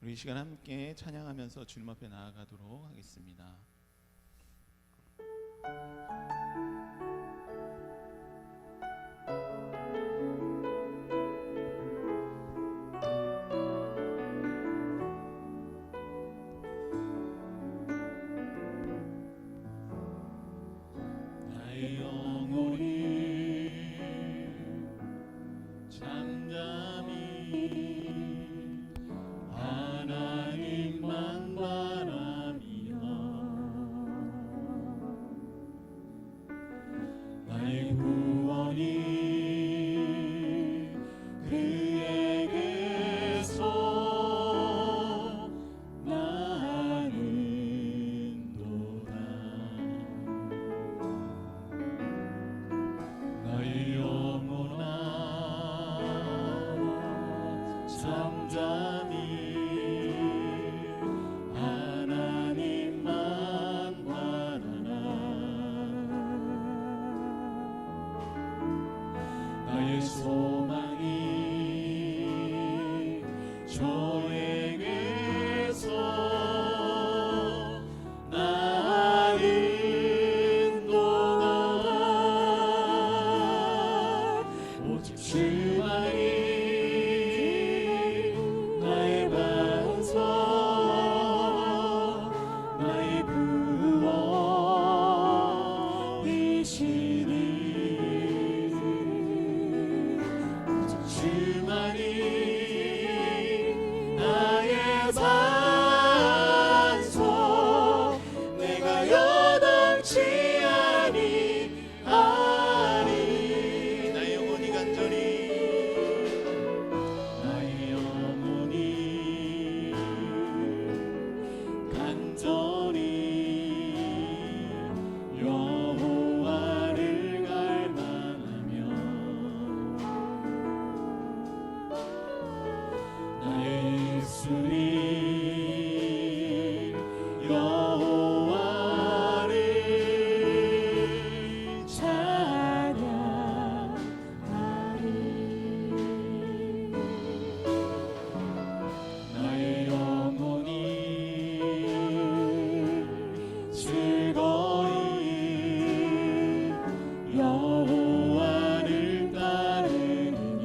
우리 이 시간 함께 찬양하면서 주님 앞에 나아가도록 하겠습니다. 나의 영혼이 잠잠히 하나님만 바라며 나의 구원이 그에게서 나는도다. 나의 영혼아 잠잠히 하나님만 바라라. 나의 소망이 저에게서 나는도다. 오직 주만이 나의 반석, 나의 구원이시니. 오직 주만이 나의 반석, 내가 여동치 아니하리. 나의 영혼이 간절히, 나의 영혼이 간절히 여호와를 갈망하며 나의 입술이 여호와를 찬양하리. 나의 영혼이 즐거이 여호와를 따르니.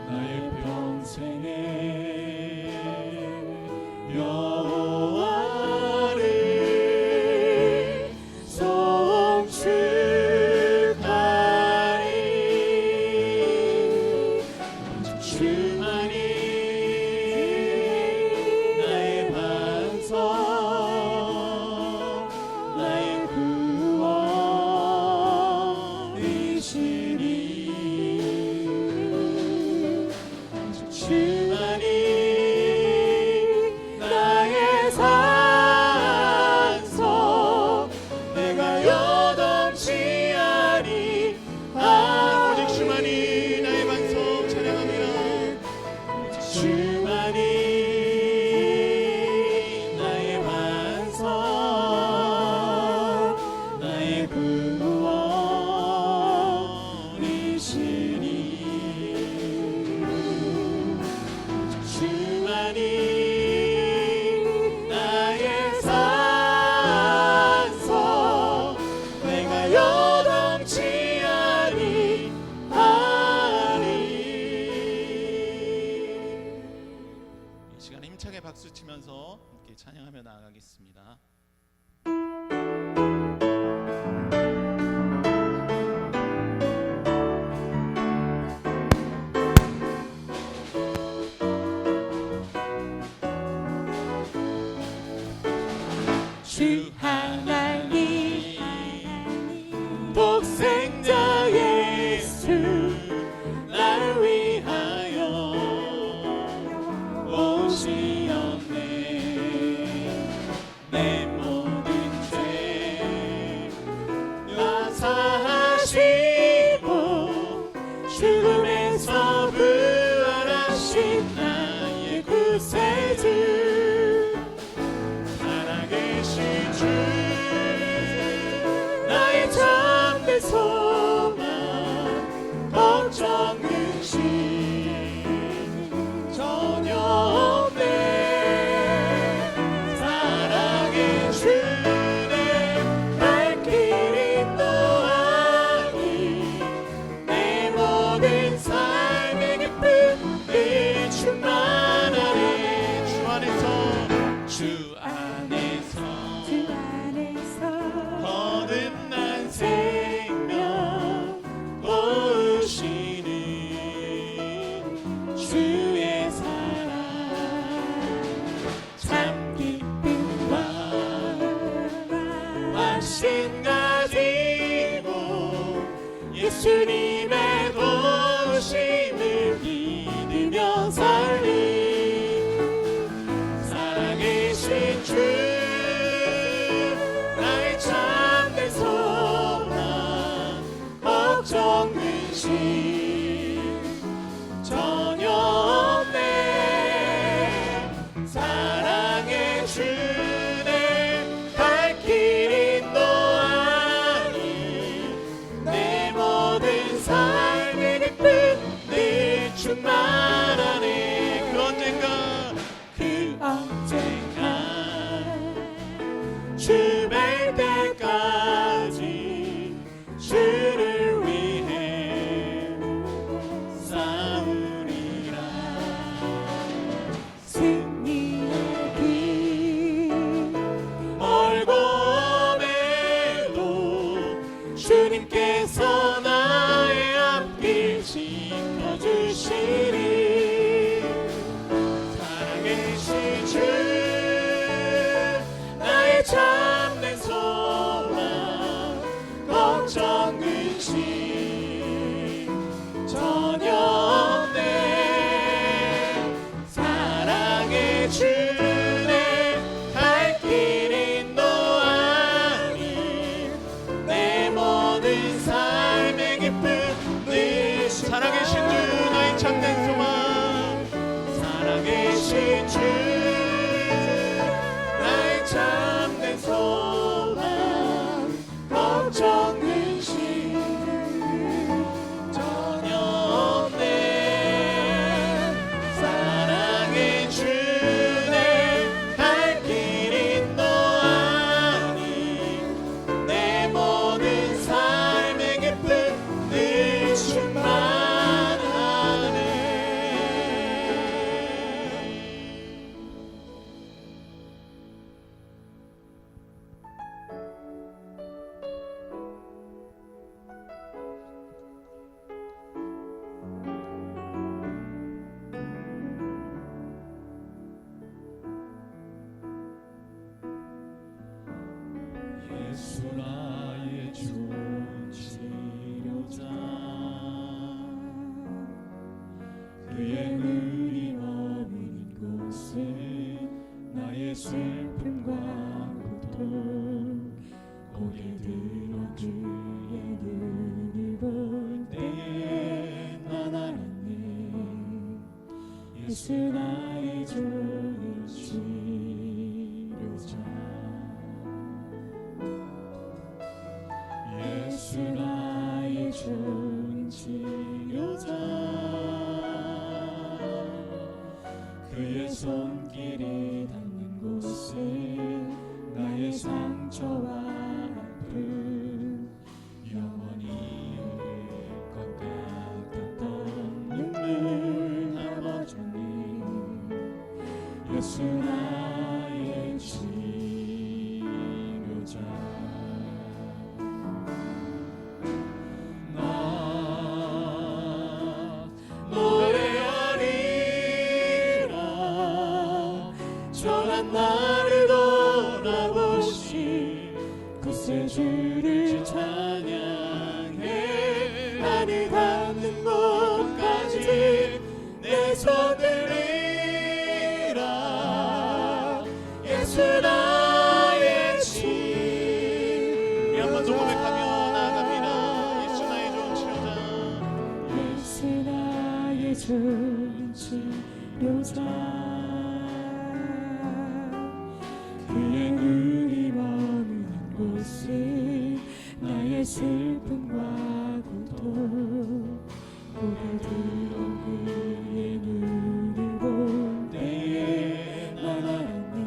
나의 평생에 여호와를 송축하리. 오직 주만이 나의 반석, 나의 구원이시니. 오직 주만이 나의 산석, 내가 여동치 아니하리. 오직 주만이 나의 반석 찬양합니다. 오직 주만이 나의 반석, 나의 구원이시니. 주만이 나의 산석, 내가 여동치 아니하리. 이 시간 힘차게 박수 치면서 함께 찬양하며 나아가겠습니다. 주 하나님 독생자 예수 날 위하여 오시었네. 내 모든 죄 나사하시고 죽음에서 부활하신 나의 구세주 살아계신 주, 나의 참된 소망 걱정 근심 주시는 주의 사랑 참 기쁨과 확신 가지고 예수님의 도심을 믿으며 살리 살아계신 주 나의 참된 소망 걱정 근심 전혀 없네 사랑의 주내 갈 길 인도하니 내 모든 삶의 기쁨 늘 충만하네 그 언젠가 주 뵐 때까지 주를 위해 싸우리라 승리의 길 멀고 험해도 주님께서 나의 앞길 지켜주시리 살아계신 주 나의 참된 소망 걱정 근심 전혀 없네 사랑의 주내 갈 길 인도하니 내 모든 삶의 기쁨 늘 살아계신 주 나의 참된 소망 살아계신 주 나의 참된 소망 걱정 근심 전혀 없네 사랑의 주내 갈 길 인도하니 내 모든 삶의 기쁨 늘 충만하네 예수 나의 좋은 치료자 그의 눈이 머무는 곳에 나의 슬픔과 고통 고개 들어 그의 눈을 볼 때에 난 알았네 예수 나의 좋은 치료자 예수 나의 좋은 치료자 그의 손길이 닿는 곳에 나의 상처와 아픔 영원히 흐를 것 같았던 눈물 아버지니 예수 나의 치료자 나를 돌아보시 그새 주를 찬양해 하늘 닿는 곳까지 내 손을 들이라 예수 나의 치 우리 한번 더 고백하며 나아갑니다 예수 나의 좋은 치료자 예수 나의 좋은 치료자 그의 눈이 머무는 곳에 나의 슬픔과 고통 고개 들어 그의 눈을 볼 때에 난 알았네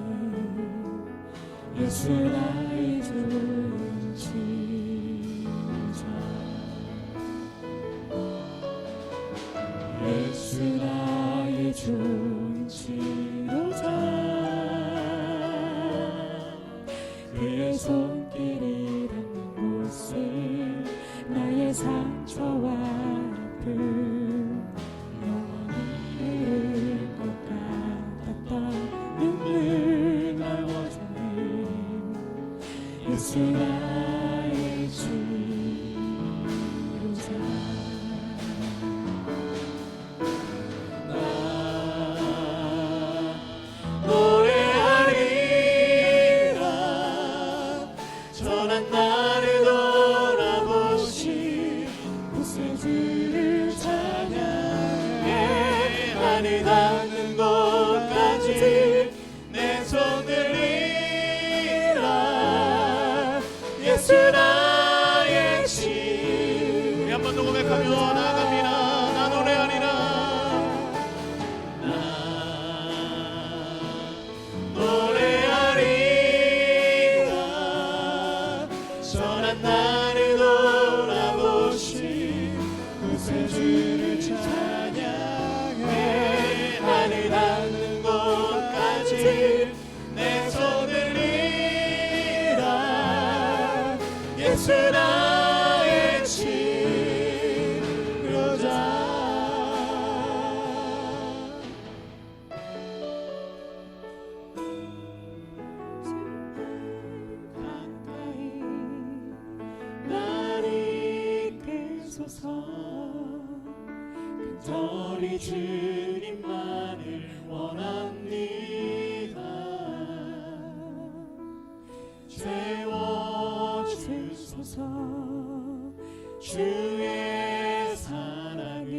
예수 나의 좋은 치료자 예수 나의 좋은 치료자 그의 손길이 닿는 곳에 나의 상처와 하늘 닿는 곳까지 내 손 들리라. 예수 나의 신. 우리 한번 더 고백하며 나아갑니다. 나 노래하리라. 나 노래하리라. 선한 나를 돌아보신 구세주를 찬양해. 하늘 닿는 곳까지 내 손 들리라. 예수 나의 치료자. 가까이 날 이끌소서. 간절히 주님만을 원합니다. 채워주소서. 주의 사랑을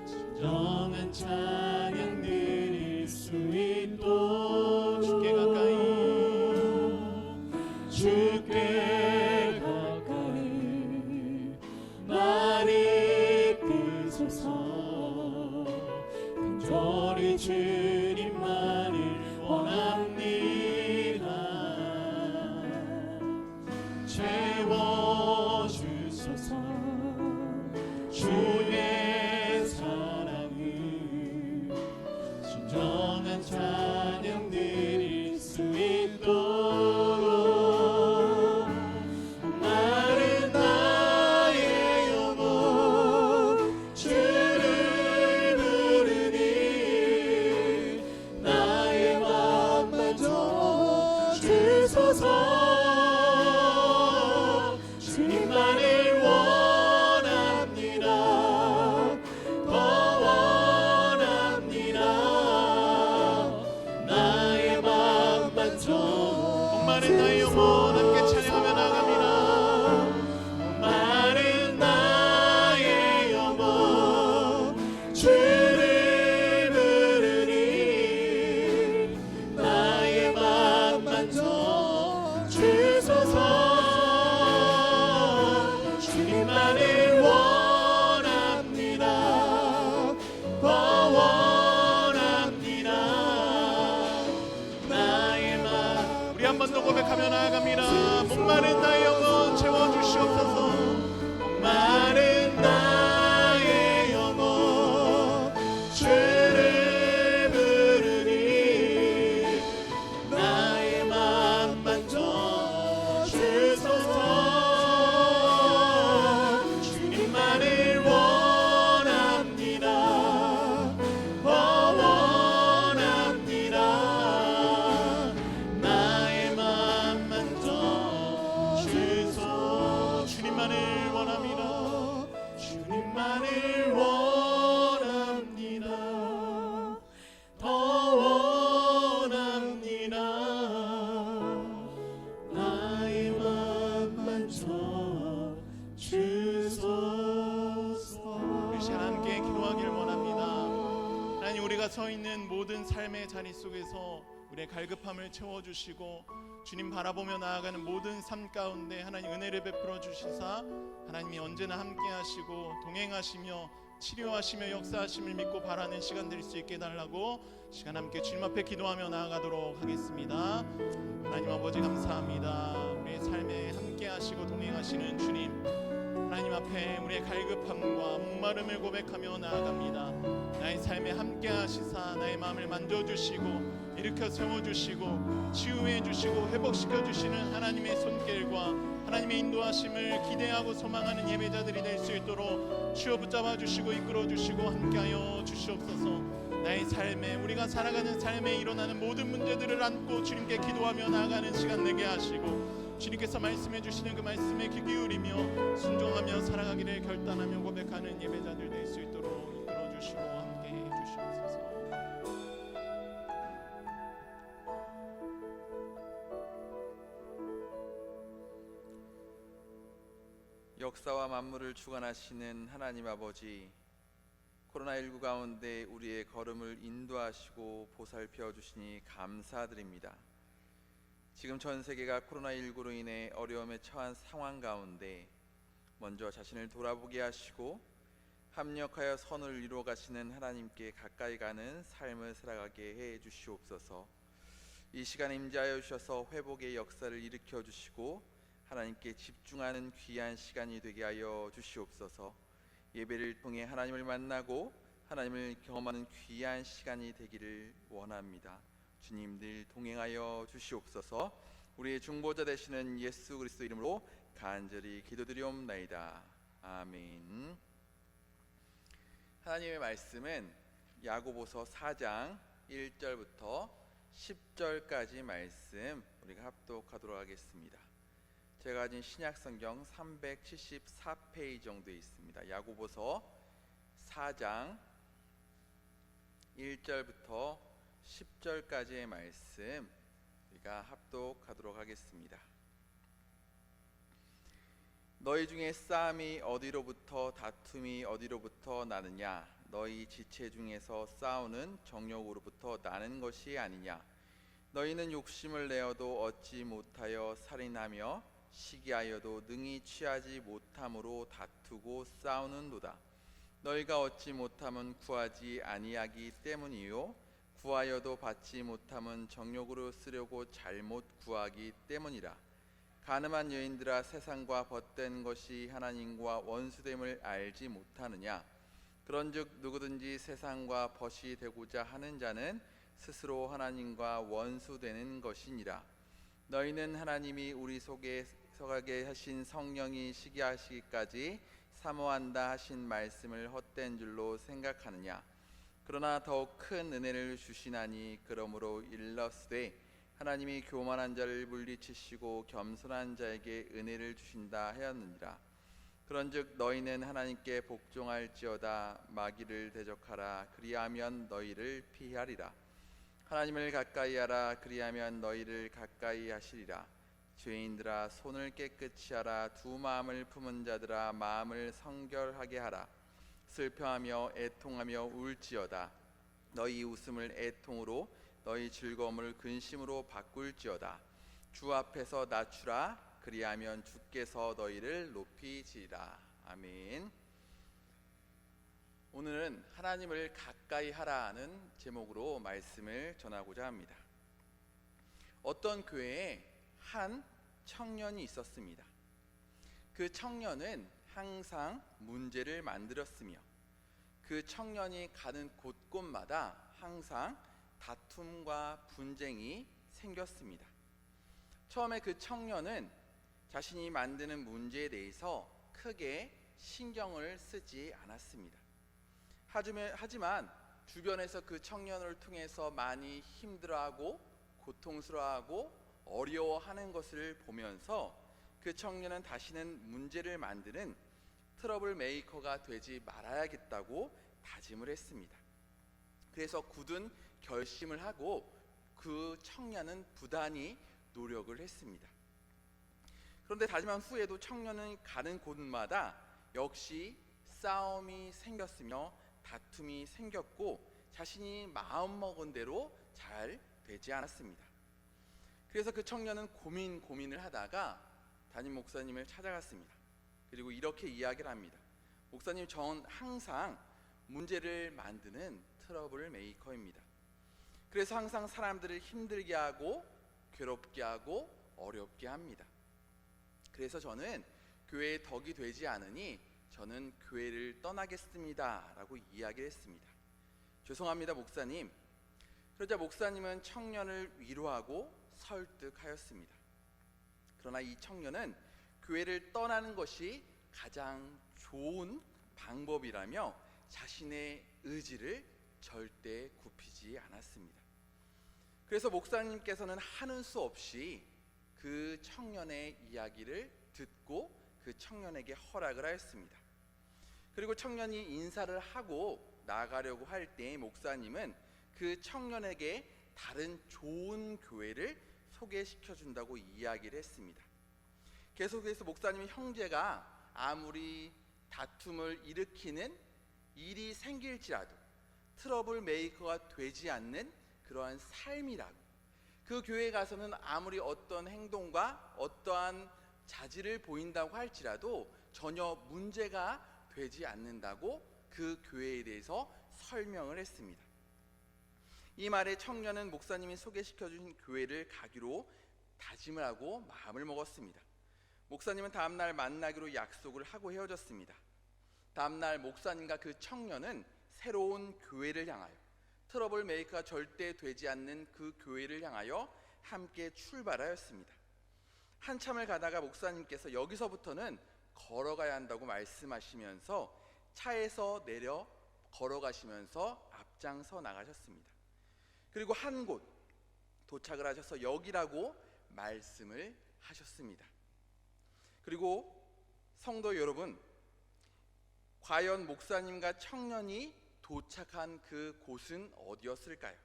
진정한 찬양 드릴 수 있도록 주께 가까이 주께 가까이 날 이끌소서. 간절히 주님만을 원합니다. 채워주소서. 주의 사랑을 진정한 찬양 드릴 수 있도록. 마른 나의 영혼 주를 부르니 나의 맘 만져 주소서. 주님만을 원합니다. 더 원합니다. 나의 맘 만져. 목마른 나의 영혼 함께 찬양하며 나갑니다. 목마른 나의 영혼 주를 부르니 나의 맘 만져 주소서. 주님만을 원합니다. 더 원합니다. 나의 맘. 우리 한 번 더 고백하며 나아갑니다. 목마른 나의 영혼 채워주시옵소서. 목마른 나의 영혼 주를 부르니 나의 맘 만져 주소서. 주님만을 원합니다. 더 원합니다. 나의 맘 만져 주소서. 주님만을 원합니다. 주님만을 원합니다. 더 원합니다. 나의 맘 만져 주소서. 우리 시간 함께 기도하길 원합니다. 하나님, 우리가 서 있는 모든 삶의 자리 속에서 우리의 갈급함을 채워주시고 주님 바라보며 나아가는 모든 삶 가운데 하나님 은혜를 베풀어 주시사 하나님이 언제나 함께 하시고 동행하시며 치료하시며 역사하심을 믿고 바라는 시간 될 수 있게 해달라고 시간 함께 주님 앞에 기도하며 나아가도록 하겠습니다. 하나님 아버지 감사합니다. 우리의 삶에 함께 하시고 동행하시는 주님, 하나님 앞에 우리의 갈급함과 목마름을 고백하며 나아갑니다. 나의 삶에 함께 하시사 나의 마음을 만져주시고 일으켜 세워주시고 치유해주시고 회복시켜주시는 하나님의 손길과 하나님의 인도하심을 기대하고 소망하는 예배자들이 될 수 있도록 주여 붙잡아주시고 이끌어주시고 함께하여 주시옵소서. 나의 삶에, 우리가 살아가는 삶에 일어나는 모든 문제들을 안고 주님께 기도하며 나아가는 시간 되게 하시고 주님께서 말씀해 주시는 그 말씀에 귀 기울이며 순종하며 살아가기를 결단하며 고백하는 예배자들 될 수 있도록 이끌어주시고 함께해 주시옵소서. 역사와 만물을 주관하시는 하나님 아버지, 코로나19 가운데 우리의 걸음을 인도하시고 보살펴 주시니 감사드립니다. 지금 전 세계가 코로나19로 인해 어려움에 처한 상황 가운데 먼저 자신을 돌아보게 하시고 합력하여 선을 이루어 가시는 하나님께 가까이 가는 삶을 살아가게 해 주시옵소서. 이 시간에 임재하여 주셔서 회복의 역사를 일으켜 주시고 하나님께 집중하는 귀한 시간이 되게 하여 주시옵소서. 예배를 통해 하나님을 만나고 하나님을 경험하는 귀한 시간이 되기를 원합니다. 주님 늘 동행하여 주시옵소서. 우리의 중보자 되시는 예수 그리스도 이름으로 간절히 기도드리옵나이다. 아멘. 하나님의 말씀은 야고보서 4장 1절부터 10절까지 말씀 우리가 합독하도록 하겠습니다. 제가 가진 신약성경 374페이지 정도에 있습니다. 야고보서 4장 1절부터 10절까지의 말씀 우리가 합독하도록 하겠습니다. 너희 중에 싸움이 어디로부터 다툼이 어디로부터 나느냐? 너희 지체 중에서 싸우는 정욕으로부터 나는 것이 아니냐? 너희는 욕심을 내어도 얻지 못하여 살인하며 시기하여도 능히 취하지 못함으로 다투고 싸우는도다. 너희가 얻지 못함은 구하지 아니하기 때문이요 구하여도 받지 못함은 정욕으로 쓰려고 잘못 구하기 때문이라. 가늠한 여인들아, 세상과 벗된 것이 하나님과 원수됨을 알지 못하느냐? 그런즉 누구든지 세상과 벗이 되고자 하는 자는 스스로 하나님과 원수되는 것이니라. 너희는 하나님이 우리 속에 서가게 하신 성령이 시기하시기까지 사모한다 하신 말씀을 헛된 줄로 생각하느냐? 그러나 더욱 큰 은혜를 주시나니 그러므로 일러스되 하나님이 교만한 자를 물리치시고 겸손한 자에게 은혜를 주신다 하였느니라. 그런즉 너희는 하나님께 복종할지어다. 마귀를 대적하라. 그리하면 너희를 피하리라. 하나님을 가까이 하라. 그리하면 너희를 가까이 하시리라. 죄인들아, 손을 깨끗이 하라. 두 마음을 품은 자들아, 마음을 성결하게 하라. 슬퍼하며 애통하며 울지어다. 너희 웃음을 애통으로 너희 즐거움을 근심으로 바꿀지어다. 주 앞에서 낮추라. 그리하면 주께서 너희를 높이시리라. 아멘. 오늘은 하나님을 가까이 하라는 제목으로 말씀을 전하고자 합니다. 어떤 교회에 한 청년이 있었습니다. 그 청년은 항상 문제를 만들었으며 그 청년이 가는 곳곳마다 항상 다툼과 분쟁이 생겼습니다. 처음에 그 청년은 자신이 만드는 문제에 대해서 크게 신경을 쓰지 않았습니다. 하지만 주변에서 그 청년을 통해서 많이 힘들어하고 고통스러워하고 어려워하는 것을 보면서 그 청년은 다시는 문제를 만드는 트러블 메이커가 되지 말아야겠다고 다짐을 했습니다. 그래서 굳은 결심을 하고 그 청년은 부단히 노력을 했습니다. 그런데 다짐한 후에도 청년은 가는 곳마다 역시 싸움이 생겼으며 다툼이 생겼고 자신이 마음먹은 대로 잘 되지 않았습니다. 그래서 그 청년은 고민을 하다가 담임 목사님을 찾아갔습니다. 그리고 이렇게 이야기를 합니다. 목사님, 전 항상 문제를 만드는 트러블 메이커입니다. 그래서 항상 사람들을 힘들게 하고 괴롭게 하고 어렵게 합니다. 그래서 저는 교회의 덕이 되지 않으니 저는 교회를 떠나겠습니다 라고 이야기를 했습니다. 죄송합니다, 목사님. 그러자 목사님은 청년을 위로하고 설득하였습니다. 그러나 이 청년은 교회를 떠나는 것이 가장 좋은 방법이라며 자신의 의지를 절대 굽히지 않았습니다. 그래서 목사님께서는 하는 수 없이 그 청년의 이야기를 듣고 그 청년에게 허락을 하였습니다. 그리고 청년이 인사를 하고 나가려고 할 때 목사님은 그 청년에게 다른 좋은 교회를 소개시켜 준다고 이야기를 했습니다. 계속해서 목사님의 형제가 아무리 다툼을 일으키는 일이 생길지라도 트러블 메이커가 되지 않는 그러한 삶이라고, 그 교회에 가서는 아무리 어떤 행동과 어떠한 자질을 보인다고 할지라도 전혀 문제가 되지 않는다고 그 교회에 대해서 설명을 했습니다. 이 말에 청년은 목사님이 소개시켜 주신 교회를 가기로 다짐을 하고 마음을 먹었습니다. 목사님은 다음날 만나기로 약속을 하고 헤어졌습니다. 다음날 목사님과 그 청년은 새로운 교회를 향하여, 트러블 메이커가 절대 되지 않는 그 교회를 향하여 함께 출발하였습니다. 한참을 가다가 목사님께서 여기서부터는 걸어가야 한다고 말씀하시면서 차에서 내려 걸어가시면서 앞장서 나가셨습니다. 그리고 한 곳 도착을 하셔서 여기라고 말씀을 하셨습니다. 그리고 성도 여러분, 과연 목사님과 청년이 도착한 그 곳은 어디였을까요?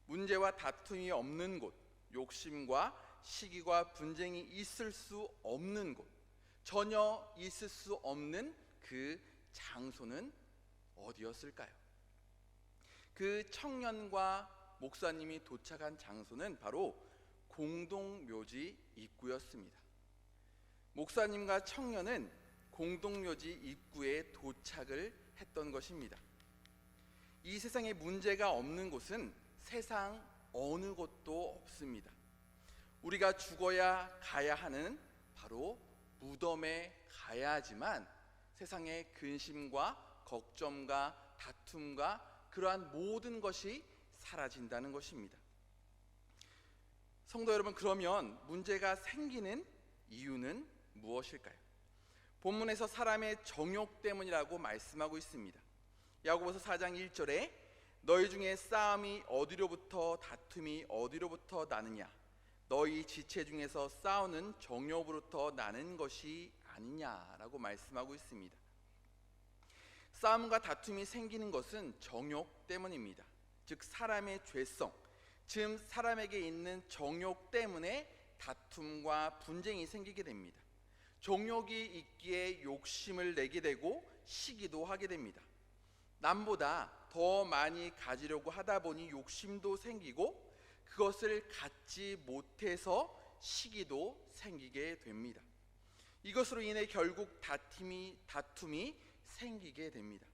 문제와 다툼이 없는 곳, 욕심과 시기와 분쟁이 있을 수 없는 곳, 전혀 있을 수 없는 그 장소는 어디였을까요? 그 청년과 목사님이 도착한 장소는 바로 공동묘지 입구였습니다. 목사님과 청년은 공동묘지 입구에 도착을 했던 것입니다. 이 세상에 문제가 없는 곳은 세상 어느 곳도 없습니다. 우리가 죽어야 가야 하는 바로 무덤에 가야 하지만 세상의 근심과 걱정과 다툼과 그러한 모든 것이 사라진다는 것입니다. 성도 여러분, 그러면 문제가 생기는 이유는 무엇일까요? 본문에서 사람의 정욕 때문이라고 말씀하고 있습니다. 야고보서 4장 1절에 너희 중에 싸움이 어디로부터 다툼이 어디로부터 나느냐, 너희 지체 중에서 싸우는 정욕으로부터 나는 것이 아니냐라고 말씀하고 있습니다. 싸움과 다툼이 생기는 것은 정욕 때문입니다. 즉 사람의 죄성, 즉 사람에게 있는 정욕 때문에 다툼과 분쟁이 생기게 됩니다. 정욕이 있기에 욕심을 내게 되고 시기도 하게 됩니다. 남보다 더 많이 가지려고 하다 보니 욕심도 생기고 그것을 갖지 못해서 시기도 생기게 됩니다. 이것으로 인해 결국 다툼이 생기게 됩니다.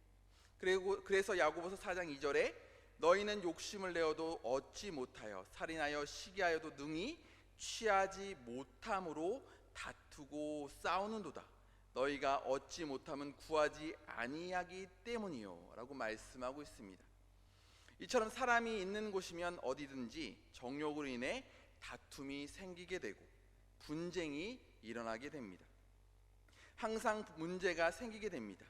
그래서 야고보서 4장 2절에 너희는 욕심을 내어도 얻지 못하여 살인하여 시기하여도 능히 취하지 못함으로 다투고 싸우는도다. 너희가 얻지 못함은 구하지 아니하기 때문이요 라고 말씀하고 있습니다. 이처럼 사람이 있는 곳이면 어디든지 정욕으로 인해 다툼이 생기게 되고 분쟁이 일어나게 됩니다. 항상 문제가 생기게 됩니다.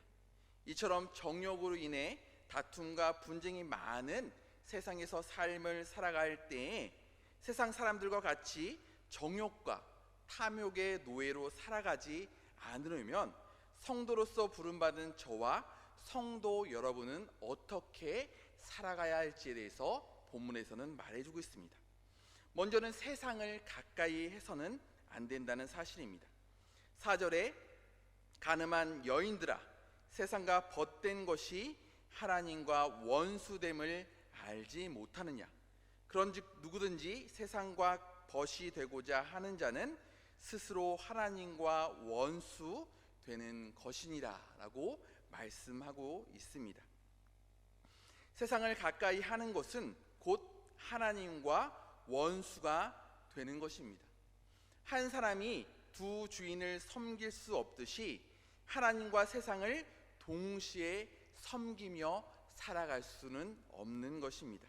이처럼 정욕으로 인해 다툼과 분쟁이 많은 세상에서 삶을 살아갈 때에 세상 사람들과 같이 정욕과 탐욕의 노예로 살아가지 않으려면 성도로서 부름받은 저와 성도 여러분은 어떻게 살아가야 할지에 대해서 본문에서는 말해주고 있습니다. 먼저는 세상을 가까이 해서는 안 된다는 사실입니다. 4절에 가늠한 여인들아 세상과 벗된 것이 하나님과 원수됨을 알지 못하느냐. 그런즉 누구든지 세상과 벗이 되고자 하는 자는 스스로 하나님과 원수 되는 것이니라 라고 말씀하고 있습니다. 세상을 가까이 하는 것은 곧 하나님과 원수가 되는 것입니다. 한 사람이 두 주인을 섬길 수 없듯이 하나님과 세상을 동시에 섬기며 살아갈 수는 없는 것입니다.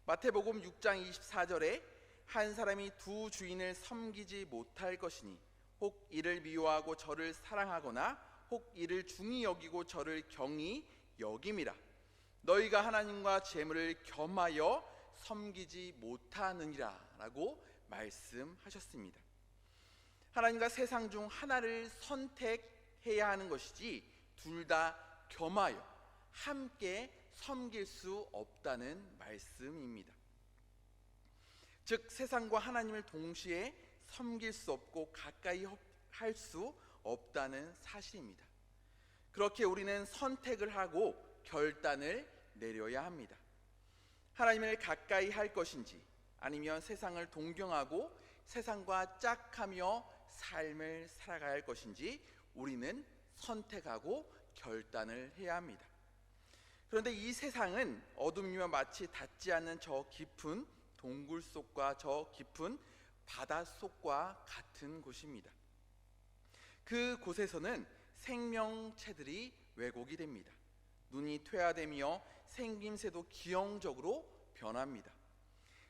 마태복음 6장 24절에 한 사람이 두 주인을 섬기지 못할 것이니 혹 이를 미워하고 저를 사랑하거나 혹 이를 중히 여기고 저를 경히 여김이라. 너희가 하나님과 재물을 겸하여 섬기지 못하느니라 라고 말씀하셨습니다. 하나님과 세상 중 하나를 선택해야 하는 것이지 둘 다 겸하여 함께 섬길 수 없다는 말씀입니다. 즉 세상과 하나님을 동시에 섬길 수 없고 가까이 할 수 없다는 사실입니다. 그렇게 우리는 선택을 하고 결단을 내려야 합니다. 하나님을 가까이 할 것인지 아니면 세상을 동경하고 세상과 짝하며 삶을 살아가야 할 것인지 우리는 선택하고 결단을 해야 합니다. 그런데 이 세상은 어둠이며 마치 닿지 않는 저 깊은 동굴 속과 저 깊은 바닷속과 같은 곳입니다. 그 곳에서는 생명체들이 왜곡이 됩니다. 눈이 퇴화되며 생김새도 기형적으로 변합니다.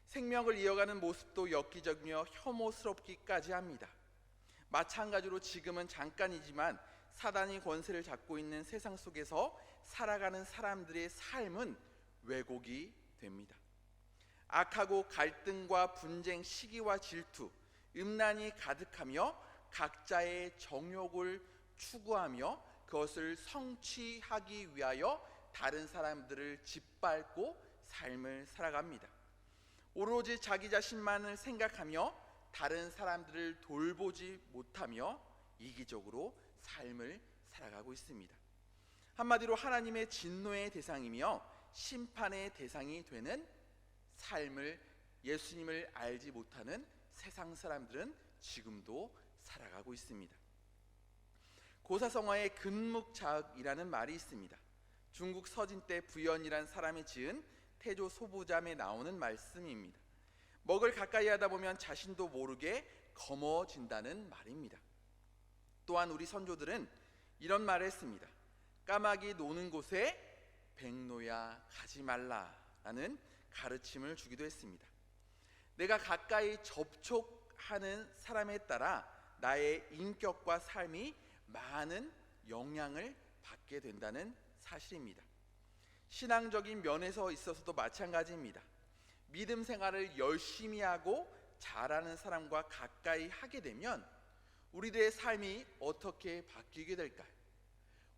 생명을 이어가는 모습도 엽기적이며 혐오스럽기까지 합니다. 마찬가지로 지금은 잠깐이지만 사단이 권세를 잡고 있는 세상 속에서 살아가는 사람들의 삶은 왜곡이 됩니다. 악하고 갈등과 분쟁, 시기와 질투, 음란이 가득하며 각자의 정욕을 추구하며 그것을 성취하기 위하여 다른 사람들을 짓밟고 삶을 살아갑니다. 오로지 자기 자신만을 생각하며 다른 사람들을 돌보지 못하며 이기적으로 삶을 살아가고 있습니다. 한마디로 하나님의 진노의 대상이며 심판의 대상이 되는 삶을 예수님을 알지 못하는 세상 사람들은 지금도 살아가고 있습니다. 고사성어에 근묵자흑이라는 말이 있습니다. 중국 서진 때 부연이란 사람이 지은 태조 소부잠에 나오는 말씀입니다. 먹을 가까이 하다 보면 자신도 모르게 검어진다는 말입니다. 또한 우리 선조들은 이런 말을 했습니다. 까마귀 노는 곳에 백로야 가지 말라라는 가르침을 주기도 했습니다. 내가 가까이 접촉하는 사람에 따라 나의 인격과 삶이 많은 영향을 받게 된다는 사실입니다. 신앙적인 면에서 있어서도 마찬가지입니다. 믿음 생활을 열심히 하고 잘하는 사람과 가까이 하게 되면 우리들의 삶이 어떻게 바뀌게 될까요?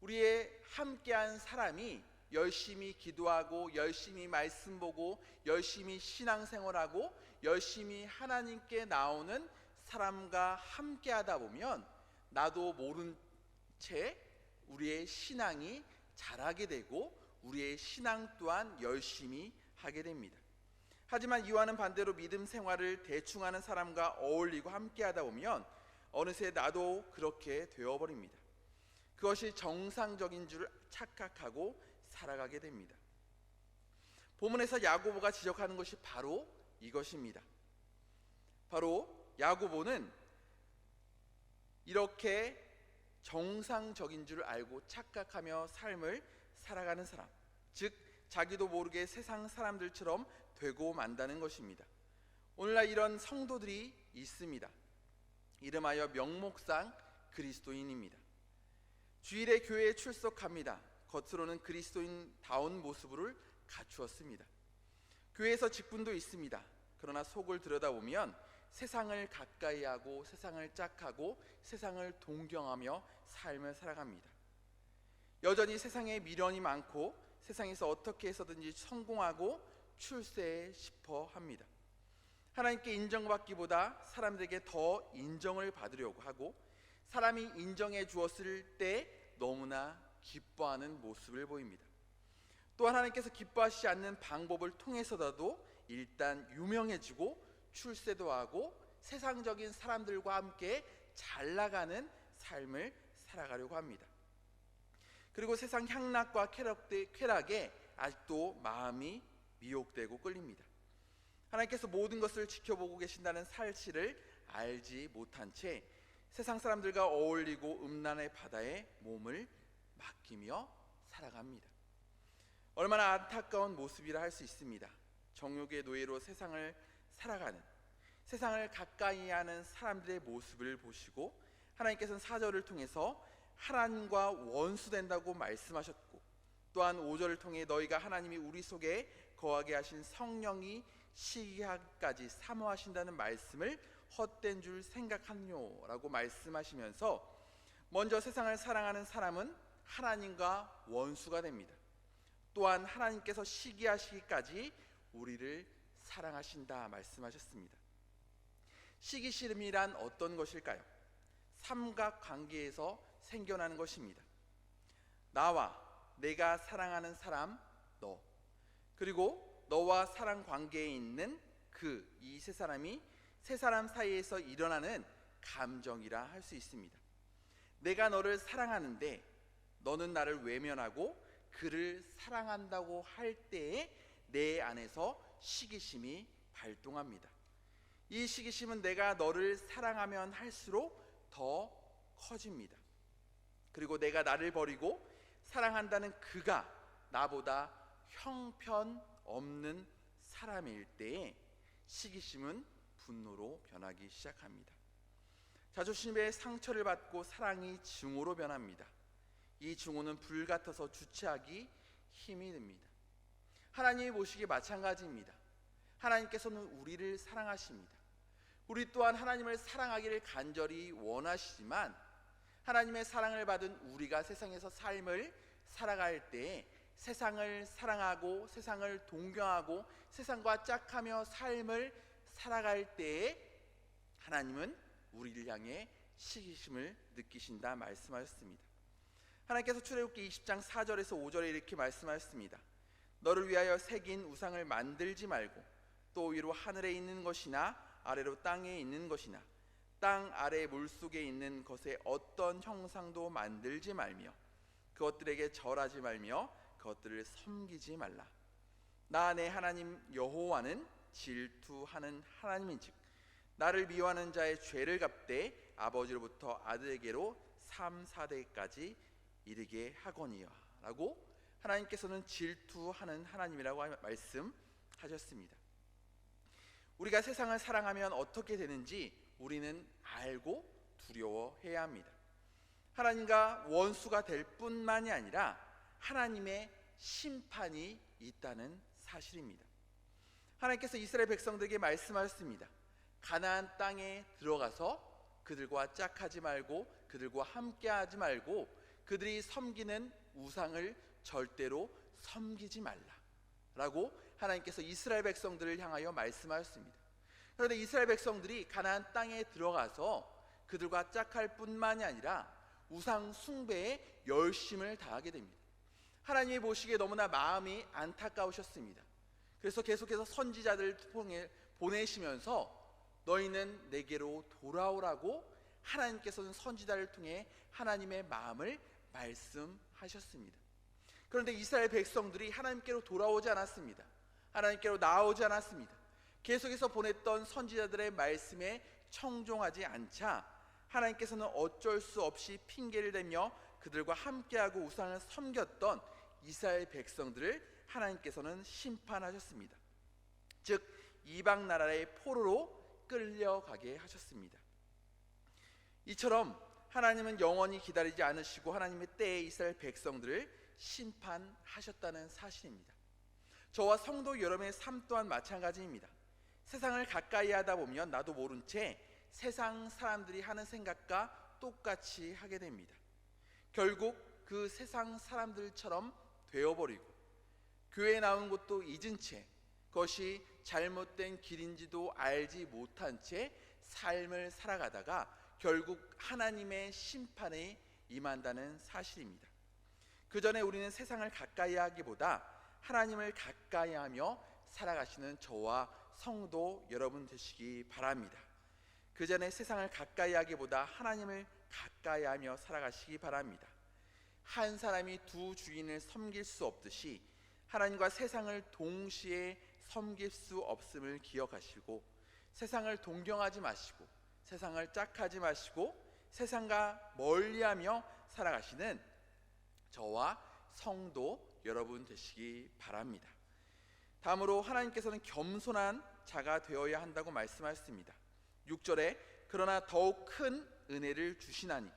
우리의 함께한 사람이 열심히 기도하고 열심히 말씀 보고 열심히 신앙생활하고 열심히 하나님께 나오는 사람과 함께하다 보면 나도 모른 채 우리의 신앙이 자라게 되고 우리의 신앙 또한 열심히 하게 됩니다. 하지만 이와는 반대로 믿음 생활을 대충 하는 사람과 어울리고 함께하다 보면 어느새 나도 그렇게 되어버립니다. 그것이 정상적인 줄 착각하고 살아가게 됩니다. 본문에서 야고보가 지적하는 것이 바로 이것입니다. 바로 야고보는 이렇게 정상적인 줄 알고 착각하며 삶을 살아가는 사람, 즉 자기도 모르게 세상 사람들처럼 되고 만다는 것입니다. 오늘날 이런 성도들이 있습니다. 이름하여 명목상 그리스도인입니다. 주일에 교회에 출석합니다. 겉으로는 그리스도인다운 모습을 갖추었습니다. 교회에서 직분도 있습니다. 그러나 속을 들여다보면 세상을 가까이하고 세상을 짝하고 세상을 동경하며 삶을 살아갑니다. 여전히 세상에 미련이 많고 세상에서 어떻게 해서든지 성공하고 출세해 싶어 합니다. 하나님께 인정받기보다 사람들에게 더 인정을 받으려고 하고 사람이 인정해 주었을 때 너무나 기뻐하는 모습을 보입니다. 또 하나님께서 기뻐하시지 않는 방법을 통해서라도 일단 유명해지고 출세도 하고 세상적인 사람들과 함께 잘 나가는 삶을 살아가려고 합니다. 그리고 세상 향락과 쾌락에 아직도 마음이 미혹되고 끌립니다. 하나님께서 모든 것을 지켜보고 계신다는 사실을 알지 못한 채 세상 사람들과 어울리고 음란의 바다에 몸을 맡기며 살아갑니다. 얼마나 안타까운 모습이라 할 수 있습니다. 정욕의 노예로 세상을 살아가는, 세상을 가까이 하는 사람들의 모습을 보시고 하나님께서는 4절을 통해서 하나님과 원수된다고 말씀하셨고 또한 5절을 통해 너희가 하나님이 우리 속에 거하게 하신 성령이 시기하기까지 사모하신다는 말씀을 헛된 줄 생각하뇨라고 말씀하시면서 먼저 세상을 사랑하는 사람은 하나님과 원수가 됩니다. 또한 하나님께서 시기하시기까지 우리를 사랑하신다 말씀하셨습니다. 시기심이란 어떤 것일까요? 삼각관계에서 생겨나는 것입니다. 나와 내가 사랑하는 사람 너, 그리고 너와 사랑 관계에 있는 이 세 사람이 세 사람 사이에서 일어나는 감정이라 할 수 있습니다. 내가 너를 사랑하는데 너는 나를 외면하고 그를 사랑한다고 할 때에 내 안에서 시기심이 발동합니다. 이 시기심은 내가 너를 사랑하면 할수록 더 커집니다. 그리고 내가 나를 버리고 사랑한다는 그가 나보다 형편없는 사람일 때에 시기심은 분노로 변하기 시작합니다. 자존심의 상처를 받고 사랑이 증오로 변합니다. 이 증오는 불 같아서 주체하기 힘이 듭니다. 하나님이 보시기에 마찬가지입니다. 하나님께서는 우리를 사랑하십니다. 우리 또한 하나님을 사랑하기를 간절히 원하시지만 하나님의 사랑을 받은 우리가 세상에서 삶을 살아갈 때에 세상을 사랑하고 세상을 동경하고 세상과 짝하며 삶을 살아갈 때에 하나님은 우리를 향해 시기심을 느끼신다 말씀하셨습니다. 하나님께서 출애굽기 20장 4절에서 5절에 이렇게 말씀하셨습니다. 너를 위하여 새긴 우상을 만들지 말고 또 위로 하늘에 있는 것이나 아래로 땅에 있는 것이나 땅 아래 물속에 있는 것에 어떤 형상도 만들지 말며 그것들에게 절하지 말며 그것들을 섬기지 말라. 나 내 하나님 여호와는 질투하는 하나님인즉 나를 미워하는 자의 죄를 갚되 아버지로부터 아들에게로 3, 4대까지 이르게 하거니와 라고 하나님께서는 질투하는 하나님이라고 말씀하셨습니다. 우리가 세상을 사랑하면 어떻게 되는지 우리는 알고 두려워해야 합니다. 하나님과 원수가 될 뿐만이 아니라 하나님의 심판이 있다는 사실입니다. 하나님께서 이스라엘 백성들에게 말씀하셨습니다. 가나안 땅에 들어가서 그들과 짝하지 말고 그들과 함께하지 말고 그들이 섬기는 우상을 절대로 섬기지 말라라고 하나님께서 이스라엘 백성들을 향하여 말씀하셨습니다. 그런데 이스라엘 백성들이 가나안 땅에 들어가서 그들과 짝할 뿐만이 아니라 우상 숭배에 열심을 다하게 됩니다. 하나님이 보시기에 너무나 마음이 안타까우셨습니다. 그래서 계속해서 선지자들을 통해 보내시면서 너희는 내게로 돌아오라고 하나님께서는 선지자를 통해 하나님의 마음을 말씀하셨습니다. 그런데 이스라엘 백성들이 하나님께로 돌아오지 않았습니다. 하나님께로 나아오지 않았습니다. 계속해서 보냈던 선지자들의 말씀에 청종하지 않자 하나님께서는 어쩔 수 없이 핑계를 대며 그들과 함께하고 우상을 섬겼던 이스라엘 백성들을 하나님께서는 심판하셨습니다. 즉 이방 나라의 포로로 끌려가게 하셨습니다. 이처럼 하나님은 영원히 기다리지 않으시고 하나님의 때에 이스라엘 백성들을 심판하셨다는 사실입니다. 저와 성도 여러분의 삶 또한 마찬가지입니다. 세상을 가까이 하다 보면 나도 모른 채 세상 사람들이 하는 생각과 똑같이 하게 됩니다. 결국 그 세상 사람들처럼 되어버리고 교회에 나온 것도 잊은 채 그것이 잘못된 길인지도 알지 못한 채 삶을 살아가다가 결국 하나님의 심판에 임한다는 사실입니다. 그 전에 우리는 세상을 가까이 하기보다 하나님을 가까이 하며 살아가시는 저와 성도 여러분 되시기 바랍니다. 그 전에 세상을 가까이 하기보다 하나님을 가까이 하며 살아가시기 바랍니다. 한 사람이 두 주인을 섬길 수 없듯이 하나님과 세상을 동시에 섬길 수 없음을 기억하시고 세상을 동경하지 마시고 세상을 짝하지 마시고 세상과 멀리하며 살아가시는 저와 성도 여러분 되시기 바랍니다. 다음으로 하나님께서는 겸손한 자가 되어야 한다고 말씀하셨습니다. 6절에 그러나 더욱 큰 은혜를 주시나니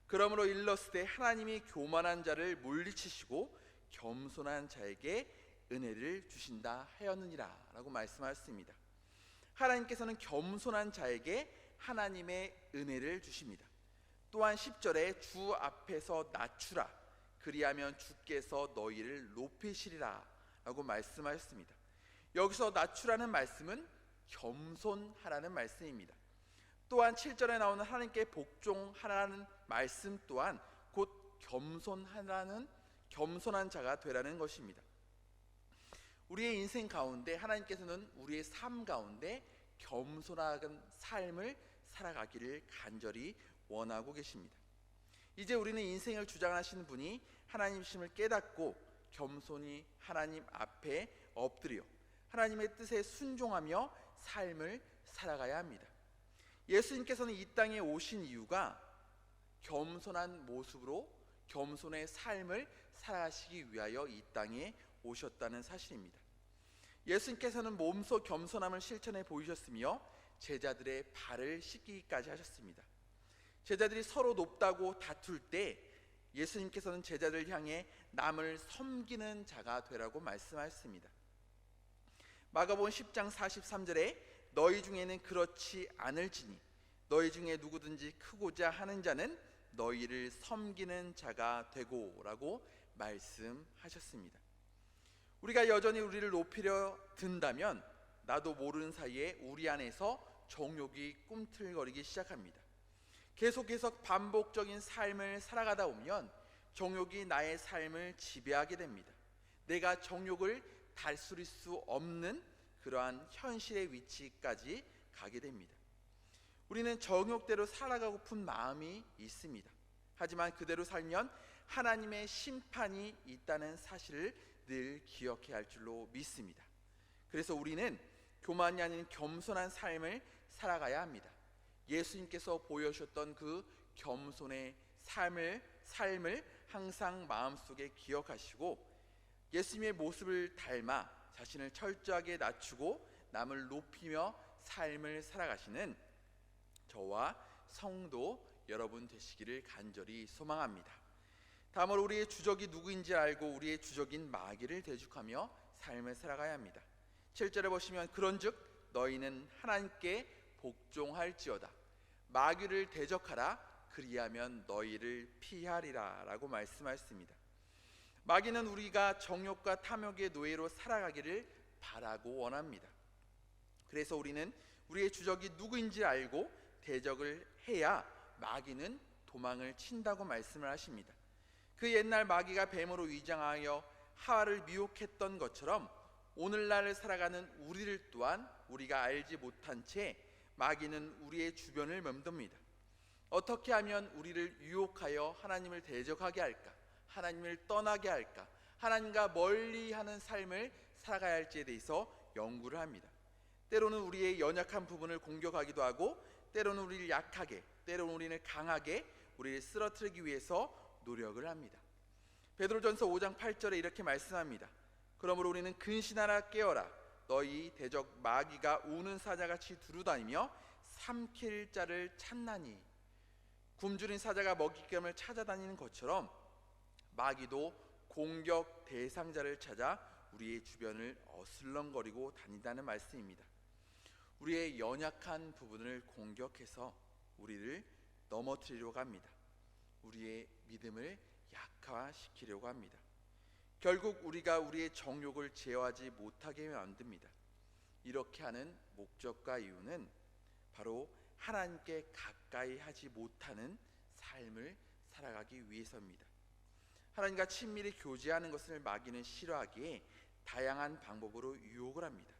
그러므로 일렀을 때 하나님이 교만한 자를 물리치시고 겸손한 자에게 은혜를 주신다 하였느니라 라고 말씀하셨습니다. 하나님께서는 겸손한 자에게 하나님의 은혜를 주십니다. 또한 10절에 주 앞에서 낮추라 그리하면 주께서 너희를 높이시리라 라고 말씀하셨습니다. 여기서 낮추라는 말씀은 겸손하라는 말씀입니다. 또한 7절에 나오는 하나님께 복종하라는 말씀 또한 곧 겸손하라는 겸손한 자가 되라는 것입니다. 우리의 인생 가운데 하나님께서는 우리의 삶 가운데 겸손한 삶을 살아가기를 간절히 원하고 계십니다. 이제 우리는 인생을 주장하시는 분이 하나님이심을 깨닫고 겸손히 하나님 앞에 엎드려 하나님의 뜻에 순종하며 삶을 살아가야 합니다. 예수님께서는 이 땅에 오신 이유가 겸손한 모습으로 겸손의 삶을 살아가시기 위하여 이 땅에 오셨다는 사실입니다. 예수님께서는 몸소 겸손함을 실천해 보이셨으며 제자들의 발을 씻기기까지 하셨습니다. 제자들이 서로 높다고 다툴 때 예수님께서는 제자들을 향해 남을 섬기는 자가 되라고 말씀하셨습니다. 마가복음 10장 43절에 너희 중에는 그렇지 않을지니 너희 중에 누구든지 크고자 하는 자는 너희를 섬기는 자가 되고 라고 말씀하셨습니다. 우리가 여전히 우리를 높이려 든다면 나도 모르는 사이에 우리 안에서 정욕이 꿈틀거리기 시작합니다. 계속해서 반복적인 삶을 살아가다 보면 정욕이 나의 삶을 지배하게 됩니다. 내가 정욕을 다스릴 수 없는 그러한 현실의 위치까지 가게 됩니다. 우리는 정욕대로 살아가고픈 마음이 있습니다. 하지만 그대로 살면 하나님의 심판이 있다는 사실을 늘 기억해야 할 줄로 믿습니다. 그래서 우리는 교만이 아닌 겸손한 삶을 살아가야 합니다. 예수님께서 보여주셨던 그 겸손의 삶을 항상 마음속에 기억하시고 예수님의 모습을 닮아 자신을 철저하게 낮추고 남을 높이며 삶을 살아가시는 저와 성도 여러분 되시기를 간절히 소망합니다. 다음으로 우리의 주적이 누구인지 알고 우리의 주적인 마귀를 대적하며 삶을 살아가야 합니다. 7절에 보시면 그런즉 너희는 하나님께 복종할지어다 마귀를 대적하라 그리하면 너희를 피하리라 라고 말씀하셨습니다. 마귀는 우리가 정욕과 탐욕의 노예로 살아가기를 바라고 원합니다. 그래서 우리는 우리의 주적이 누구인지 알고 대적을 해야 마귀는 도망을 친다고 말씀을 하십니다. 그 옛날 마귀가 뱀으로 위장하여 하와를 미혹했던 것처럼 오늘날 살아가는 우리를 또한 우리가 알지 못한 채 마귀는 우리의 주변을 맴돕니다. 어떻게 하면 우리를 유혹하여 하나님을 대적하게 할까? 하나님을 떠나게 할까? 하나님과 멀리하는 삶을 살아가야 할지에 대해서 연구를 합니다. 때로는 우리의 연약한 부분을 공격하기도 하고 때로는 우리를 약하게, 때로는 우리를 강하게 우리를 쓰러뜨리기 위해서 노력을 합니다. 베드로전서 5장 8절에 이렇게 말씀합니다. 그러므로 우리는 근신하라 깨어라 너희 대적 마귀가 우는 사자같이 두루다니며 삼킬 자를 찾나니 굶주린 사자가 먹잇감을 찾아다니는 것처럼 마귀도 공격 대상자를 찾아 우리의 주변을 어슬렁거리고 다닌다는 말씀입니다. 우리의 연약한 부분을 공격해서 우리를 넘어뜨리려고 합니다. 우리의 믿음을 약화시키려고 합니다. 결국 우리가 우리의 정욕을 제어하지 못하게 만듭니다. 이렇게 하는 목적과 이유는 바로 하나님께 가까이 하지 못하는 삶을 살아가기 위해서입니다. 하나님과 친밀히 교제하는 것을 마귀는 싫어하기에 다양한 방법으로 유혹을 합니다.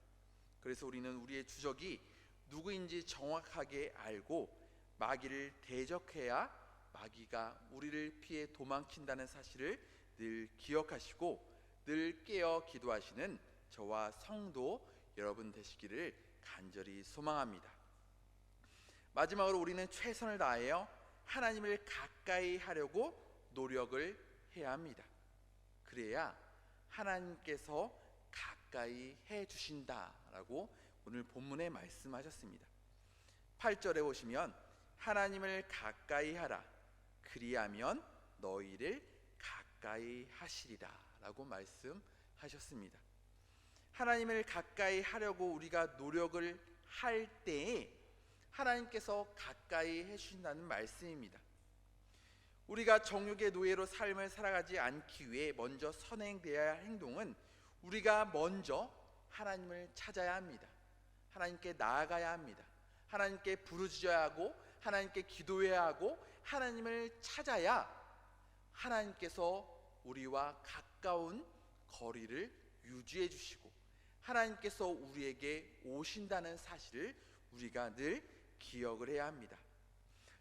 그래서 우리는 우리의 주적이 누구인지 정확하게 알고 마귀를 대적해야 마귀가 우리를 피해 도망친다는 사실을 늘 기억하시고 늘 깨어 기도하시는 저와 성도 여러분 되시기를 간절히 소망합니다. 마지막으로 우리는 최선을 다하여 하나님을 가까이 하려고 노력을 해야 합니다. 그래야 하나님께서 가까이 해 주신다라고 오늘 본문에 말씀하셨습니다. 8절에 보시면 하나님을 가까이 하라 그리하면 너희를 가까이 하시리라 라고 말씀하셨습니다. 하나님을 가까이 하려고 우리가 노력을 할 때에 하나님께서 가까이 해주신다는 말씀입니다. 우리가 정욕의 노예로 삶을 살아가지 않기 위해 먼저 선행되어야 할 행동은 우리가 먼저 하나님을 찾아야 합니다. 하나님께 나아가야 합니다. 하나님께 부르짖어야 하고 하나님께 기도해야 하고 하나님을 찾아야 하나님께서 우리와 가까운 거리를 유지해 주시고 하나님께서 우리에게 오신다는 사실을 우리가 늘 기억을 해야 합니다.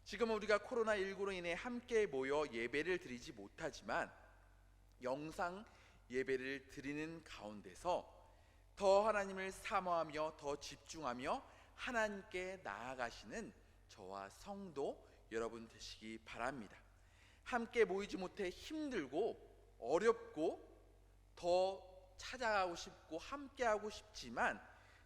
지금 우리가 코로나19로 인해 함께 모여 예배를 드리지 못하지만 영상 예배를 드리는 가운데서 더 하나님을 사모하며 더 집중하며 하나님께 나아가시는 저와 성도 여러분 되시기 바랍니다. 함께 모이지 못해 힘들고 어렵고 더 찾아가고 싶고 함께하고 싶지만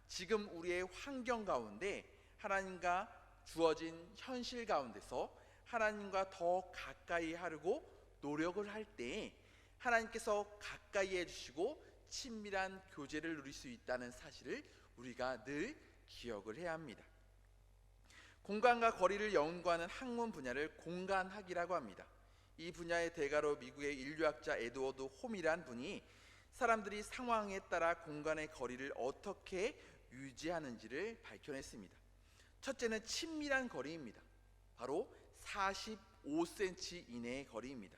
지금 우리의 환경 가운데 하나님과 주어진 현실 가운데서 하나님과 더 가까이 하려고 노력을 할 때 하나님께서 가까이 해주시고 친밀한 교제를 누릴 수 있다는 사실을 우리가 늘 기억을 해야 합니다. 공간과 거리를 연구하는 학문 분야를 공간학이라고 합니다. 이 분야의 대가로 미국의 인류학자 에드워드 홈이란 분이 사람들이 상황에 따라 공간의 거리를 어떻게 유지하는지를 밝혀냈습니다. 첫째는 친밀한 거리입니다. 바로 45cm 이내의 거리입니다.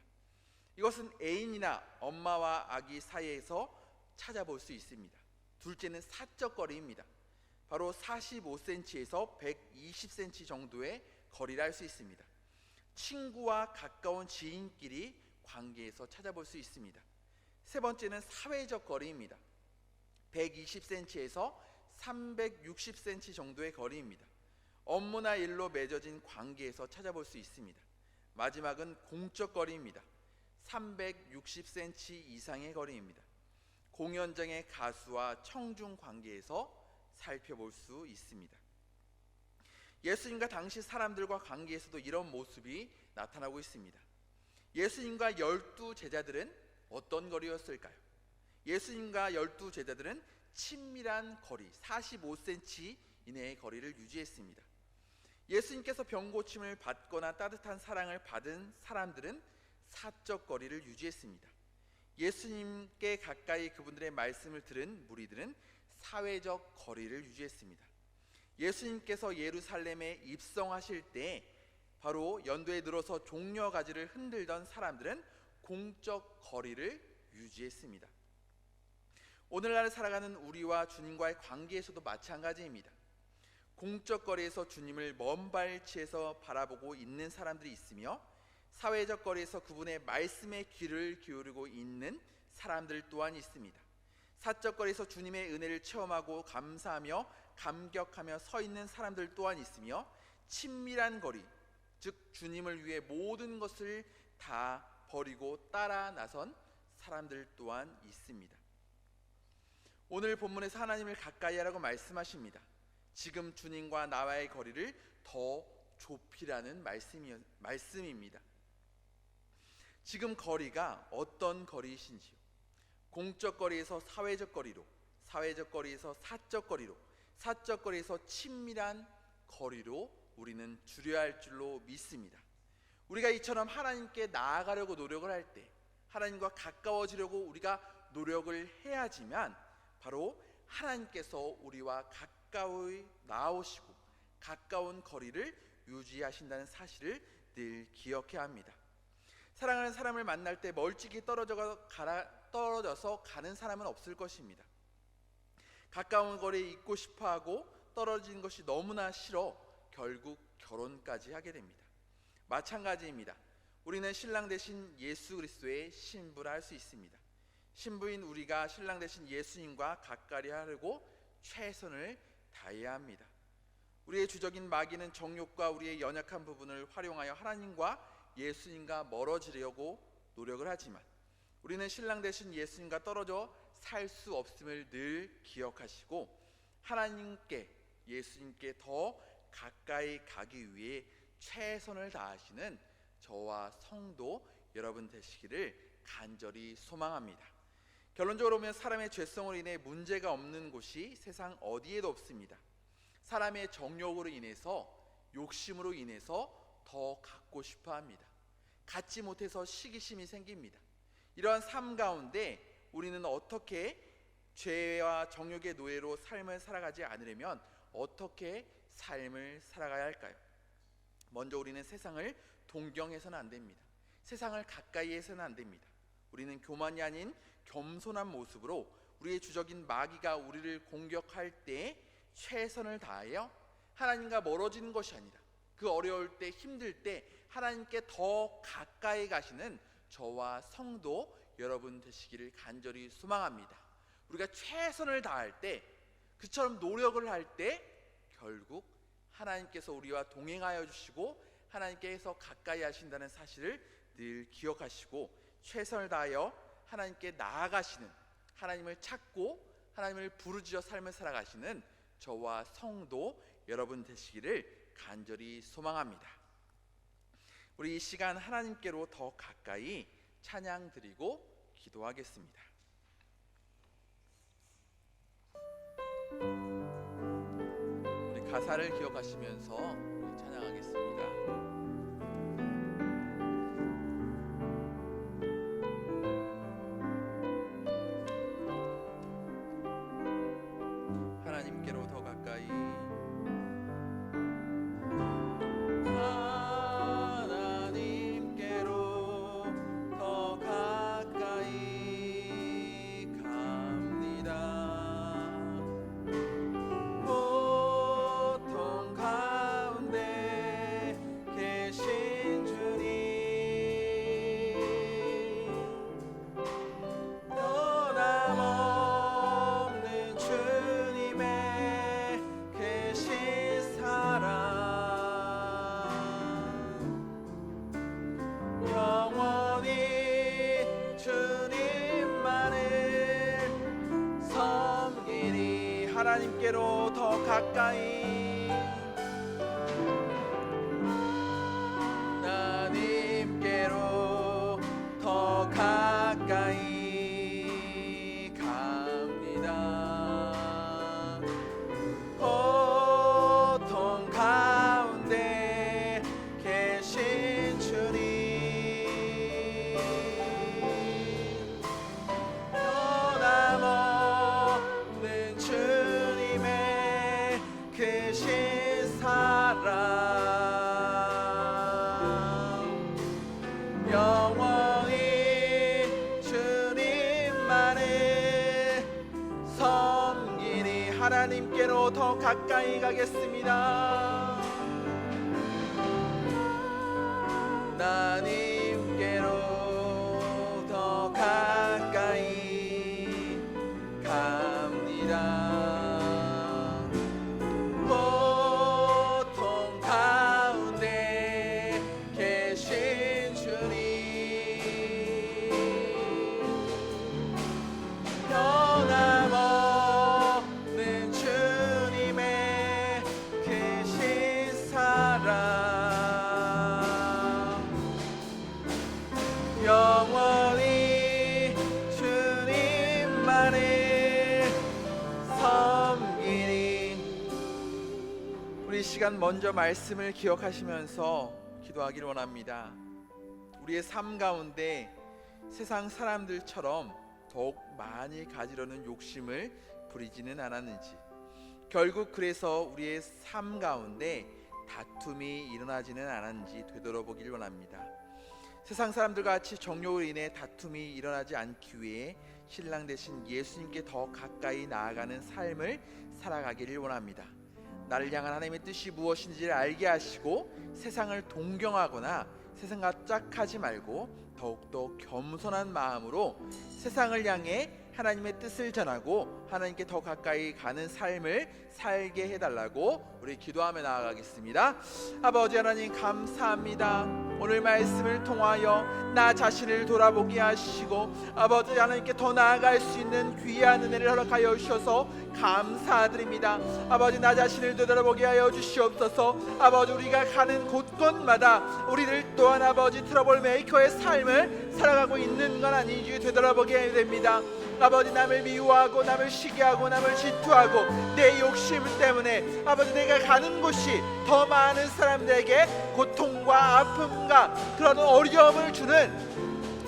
이것은 애인이나 엄마와 아기 사이에서 찾아볼 수 있습니다. 둘째는 사적 거리입니다. 바로 45cm에서 120cm 정도의 거리를 알 수 있습니다. 친구와 가까운 지인끼리 관계에서 찾아볼 수 있습니다. 세 번째는 사회적 거리입니다. 120cm에서 360cm 정도의 거리입니다. 업무나 일로 맺어진 관계에서 찾아볼 수 있습니다. 마지막은 공적 거리입니다. 360cm 이상의 거리입니다. 공연장의 가수와 청중 관계에서 살펴볼 수 있습니다. 예수님과 당시 사람들과 관계에서도 이런 모습이 나타나고 있습니다. 예수님과 12 제자들은 어떤 거리였을까요? 예수님과 12 제자들은 친밀한 거리 45cm 이내의 거리를 유지했습니다. 예수님께서 병고침을 받거나 따뜻한 사랑을 받은 사람들은 사적 거리를 유지했습니다. 예수님께 가까이 그분들의 말씀을 들은 무리들은 사회적 거리를 유지했습니다. 예수님께서 예루살렘에 입성하실 때 바로 연도에 들어서 종려 가지를 흔들던 사람들은 공적 거리를 유지했습니다. 오늘날 살아가는 우리와 주님과의 관계에서도 마찬가지입니다. 공적 거리에서 주님을 먼 발치에서 바라보고 있는 사람들이 있으며 사회적 거리에서 그분의 말씀에 귀를 기울이고 있는 사람들 또한 있습니다. 사적 거리에서 주님의 은혜를 체험하고 감사하며 감격하며 서 있는 사람들 또한 있으며 친밀한 거리, 즉 주님을 위해 모든 것을 다 버리고 따라 나선 사람들 또한 있습니다. 오늘 본문에서 하나님을 가까이 하라고 말씀하십니다. 지금 주님과 나와의 거리를 더 좁히라는 말씀입니다. 지금 거리가 어떤 거리이신지요? 공적 거리에서 사회적 거리로, 사회적 거리에서 사적 거리로, 사적 거리에서 친밀한 거리로 우리는 줄여야 할 줄로 믿습니다. 우리가 이처럼 하나님께 나아가려고 노력을 할 때, 하나님과 가까워지려고 우리가 노력을 해야지만 바로 하나님께서 우리와 가까이 나오시고 가까운 거리를 유지하신다는 사실을 늘 기억해야 합니다. 사랑하는 사람을 만날 때 멀찍이 떨어져서 가는 사람은 없을 것입니다. 가까운 거리에 있고 싶어하고 떨어지는 것이 너무나 싫어 결국 결혼까지 하게 됩니다. 마찬가지입니다. 우리는 신랑 되신 예수 그리스도의 신부라 할 수 있습니다. 신부인 우리가 신랑 되신 예수님과 가까이 하려고 최선을 다해야 합니다. 우리의 주적인 마귀는 정욕과 우리의 연약한 부분을 활용하여 하나님과 예수님과 멀어지려고 노력을 하지만 우리는 신랑 되신 예수님과 떨어져 살 수 없음을 늘 기억하시고 하나님께, 예수님께 더 가까이 가기 위해 최선을 다하시는 저와 성도 여러분 되시기를 간절히 소망합니다. 결론적으로 보면 사람의 죄성으로 인해 문제가 없는 곳이 세상 어디에도 없습니다. 사람의 정욕으로 인해서, 욕심으로 인해서 더 갖고 싶어 합니다. 갖지 못해서 시기심이 생깁니다. 이러한 삶 가운데 우리는 어떻게 죄와 정욕의 노예로 삶을 살아가지 않으려면 어떻게 삶을 살아가야 할까요? 먼저 우리는 세상을 동경해서는 안 됩니다. 세상을 가까이 해서는 안 됩니다. 우리는 교만이 아닌 겸손한 모습으로 우리의 주적인 마귀가 우리를 공격할 때 최선을 다하여 하나님과 멀어지는 것이 아니라 그 어려울 때, 힘들 때 하나님께 더 가까이 가시는 저와 성도 여러분 되시기를 간절히 소망합니다. 우리가 최선을 다할 때, 그처럼 노력을 할 때 결국 하나님께서 우리와 동행하여 주시고 하나님께서 가까이 하신다는 사실을 늘 기억하시고 최선을 다하여 하나님께 나아가시는, 하나님을 찾고 하나님을 부르짖어 삶을 살아가시는 저와 성도 여러분 되시기를 간절히 소망합니다. 우리 이 시간 하나님께로 더 가까이 찬양 드리고 기도하겠습니다. 우리 가사를 기억하시면서 우리 찬양하겠습니다. 하나님께로 더 가까이, 하나님께로 더 가까이 갑니다. 고통 가운데 계신 주님, 변함없는 주님의 계신 사랑, 영원히 주님만을 섬기니 하나님께로 더 가까이, 하나님께로 더 가까이 갑니다. 고통 가운데 계신 주님, 변함없는 주님의 크신 사랑, 영원히 주님만을 섬기니 하나님께로 더 가까이 가겠습니다. 하나님께로 더 가까이 갑니다. 고통 가운데 계신 주님, 변함없는 주님의 크신 사랑, 영원히 주님만을 섬기니. 우리 이 시간 먼저 말씀을 기억하시면서 기도하기를 원합니다. 우리의 삶 가운데 세상 사람들처럼 더욱 많이 가지려는 욕심을 부리지는 않았는지, 결국 그래서 우리의 삶 가운데 다툼이 일어나지는 않았는지 되돌아보길 원합니다. 세상 사람들과 같이 정욕으로 인해 다툼이 일어나지 않기 위해 신랑 되신 예수님께 더 가까이 나아가는 삶을 살아가기를 원합니다. 나를 향한 하나님의 뜻이 무엇인지를 알게 하시고 세상을 동경하거나 세상과 짝하지 말고 더욱더 겸손한 마음으로 세상을 향해 하나님의 뜻을 전하고 하나님께 더 가까이 가는 삶을 살게 해달라고 우리 기도하며 나아가겠습니다. 아버지 하나님 감사합니다. 오늘 말씀을 통하여 나 자신을 돌아보게 하시고 아버지 하나님께 더 나아갈 수 있는 귀한 은혜를 허락하여 주셔서 감사드립니다. 아버지 나 자신을 되돌아보게 하여 주시옵소서. 아버지 우리가 가는 곳곳마다 우리를 또한 아버지 트러블 메이커의 삶을 살아가고 있는 건 아닌지 되돌아보게 됩니다. 아버지 남을 미워하고 남을 시기하고 남을 질투하고 내 욕심 때문에 아버지 내가 가는 곳이 더 많은 사람들에게 고통과 아픔과 그런 어려움을 주는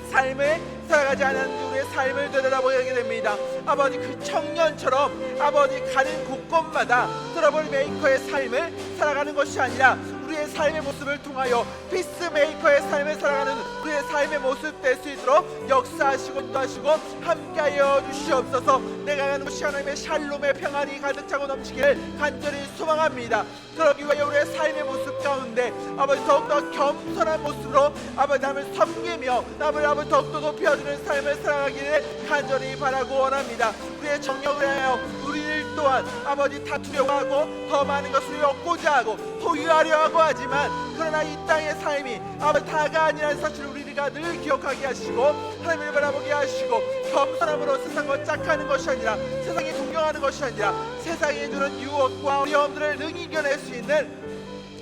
삶을 살아가지 않은 우리의 삶을 되돌아보게 하게 됩니다. 아버지 그 청년처럼 아버지 가는 곳곳마다 트러블 메이커의 삶을 살아가는 것이 아니라 우리의 삶의 모습을 통하여 피스메이커의 삶을 살아가는 우리의 삶의 모습 될 수 있도록 역사하시고 인도하시고 함께하여 주시옵소서. 내가 가는 곳이 하나님의 샬롬의 평안이 가득 차고 넘치기를 간절히 소망합니다. 그러기 위하여 우리의 삶의 모습 가운데 아버지 더욱더 겸손한 모습으로 아버지 남을 섬기며 남을 아버지 더욱더 높여주는 삶을 살아가기를 간절히 바라고 원합니다. 우리의 정력을 하여 우리를 또한 아버지 다투려고 하고 더 많은 것을 얻고자 하고 소유하려 하고 하지만 그러나 이 땅의 삶이 아버지 다가 아니라는 사실을 우리가 늘 기억하게 하시고 하나님을 바라보게 하시고 겸손함으로 세상과 짝하는 것이 아니라 세상이 동경하는 것이 아니라 세상이 주는 유혹과 어려움들을 능히 이겨낼 수 있는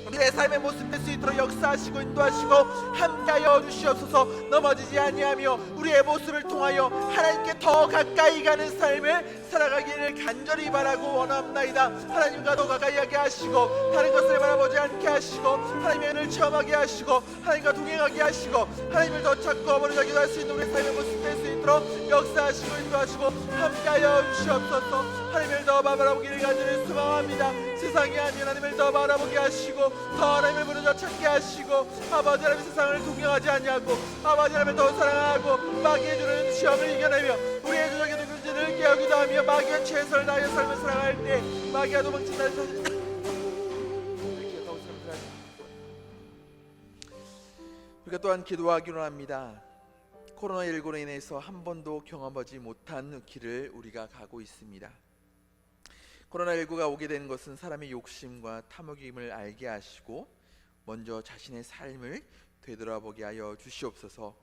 우리의 삶의 모습 될 수 있도록 역사하시고 인도하시고 함께하여 주시옵소서. 넘어지지 아니하며 우리의 모습을 통하여 하나님께 더 가까이 가는 삶을 살아가기를 간절히 바라고 원합나이다. 하나님과 더 가까이 하게 하시고 다른 것을 바라보지 않게 하시고 하나님의 은혜를 체험하게 하시고 하나님과 동행하게 하시고 하나님을 더 찾고 어머니자기도 할 수 있는 우리의 삶의 모습 될 수 있도록 역사하시고 인도하시고 함께하여 주시옵소서. 하나님을 더 바라보기를 간절히 소망합니다. 세상이 아닌 하나님을 더 바라보게 하시고 더 하나님을 부르짖어 찾게 하시고 아버지 하나님 세상을 동경하지 아니하고 아버지 하나님을 더 사랑하고 마귀의 주는 시험을 이겨내며 우리의 주적의 누군지를 깨우기도 하며 마귀의 최선을 다하여 삶을 살아갈 때 마귀가 도망친다 우리가 또한 기도하기로 합니다. 코로나19로 인해서 한 번도 경험하지 못한 길을 우리가 가고 있습니다. 코로나19가 오게 된 것은 사람의 욕심과 탐욕임을 알게 하시고 먼저 자신의 삶을 되돌아보게 하여 주시옵소서.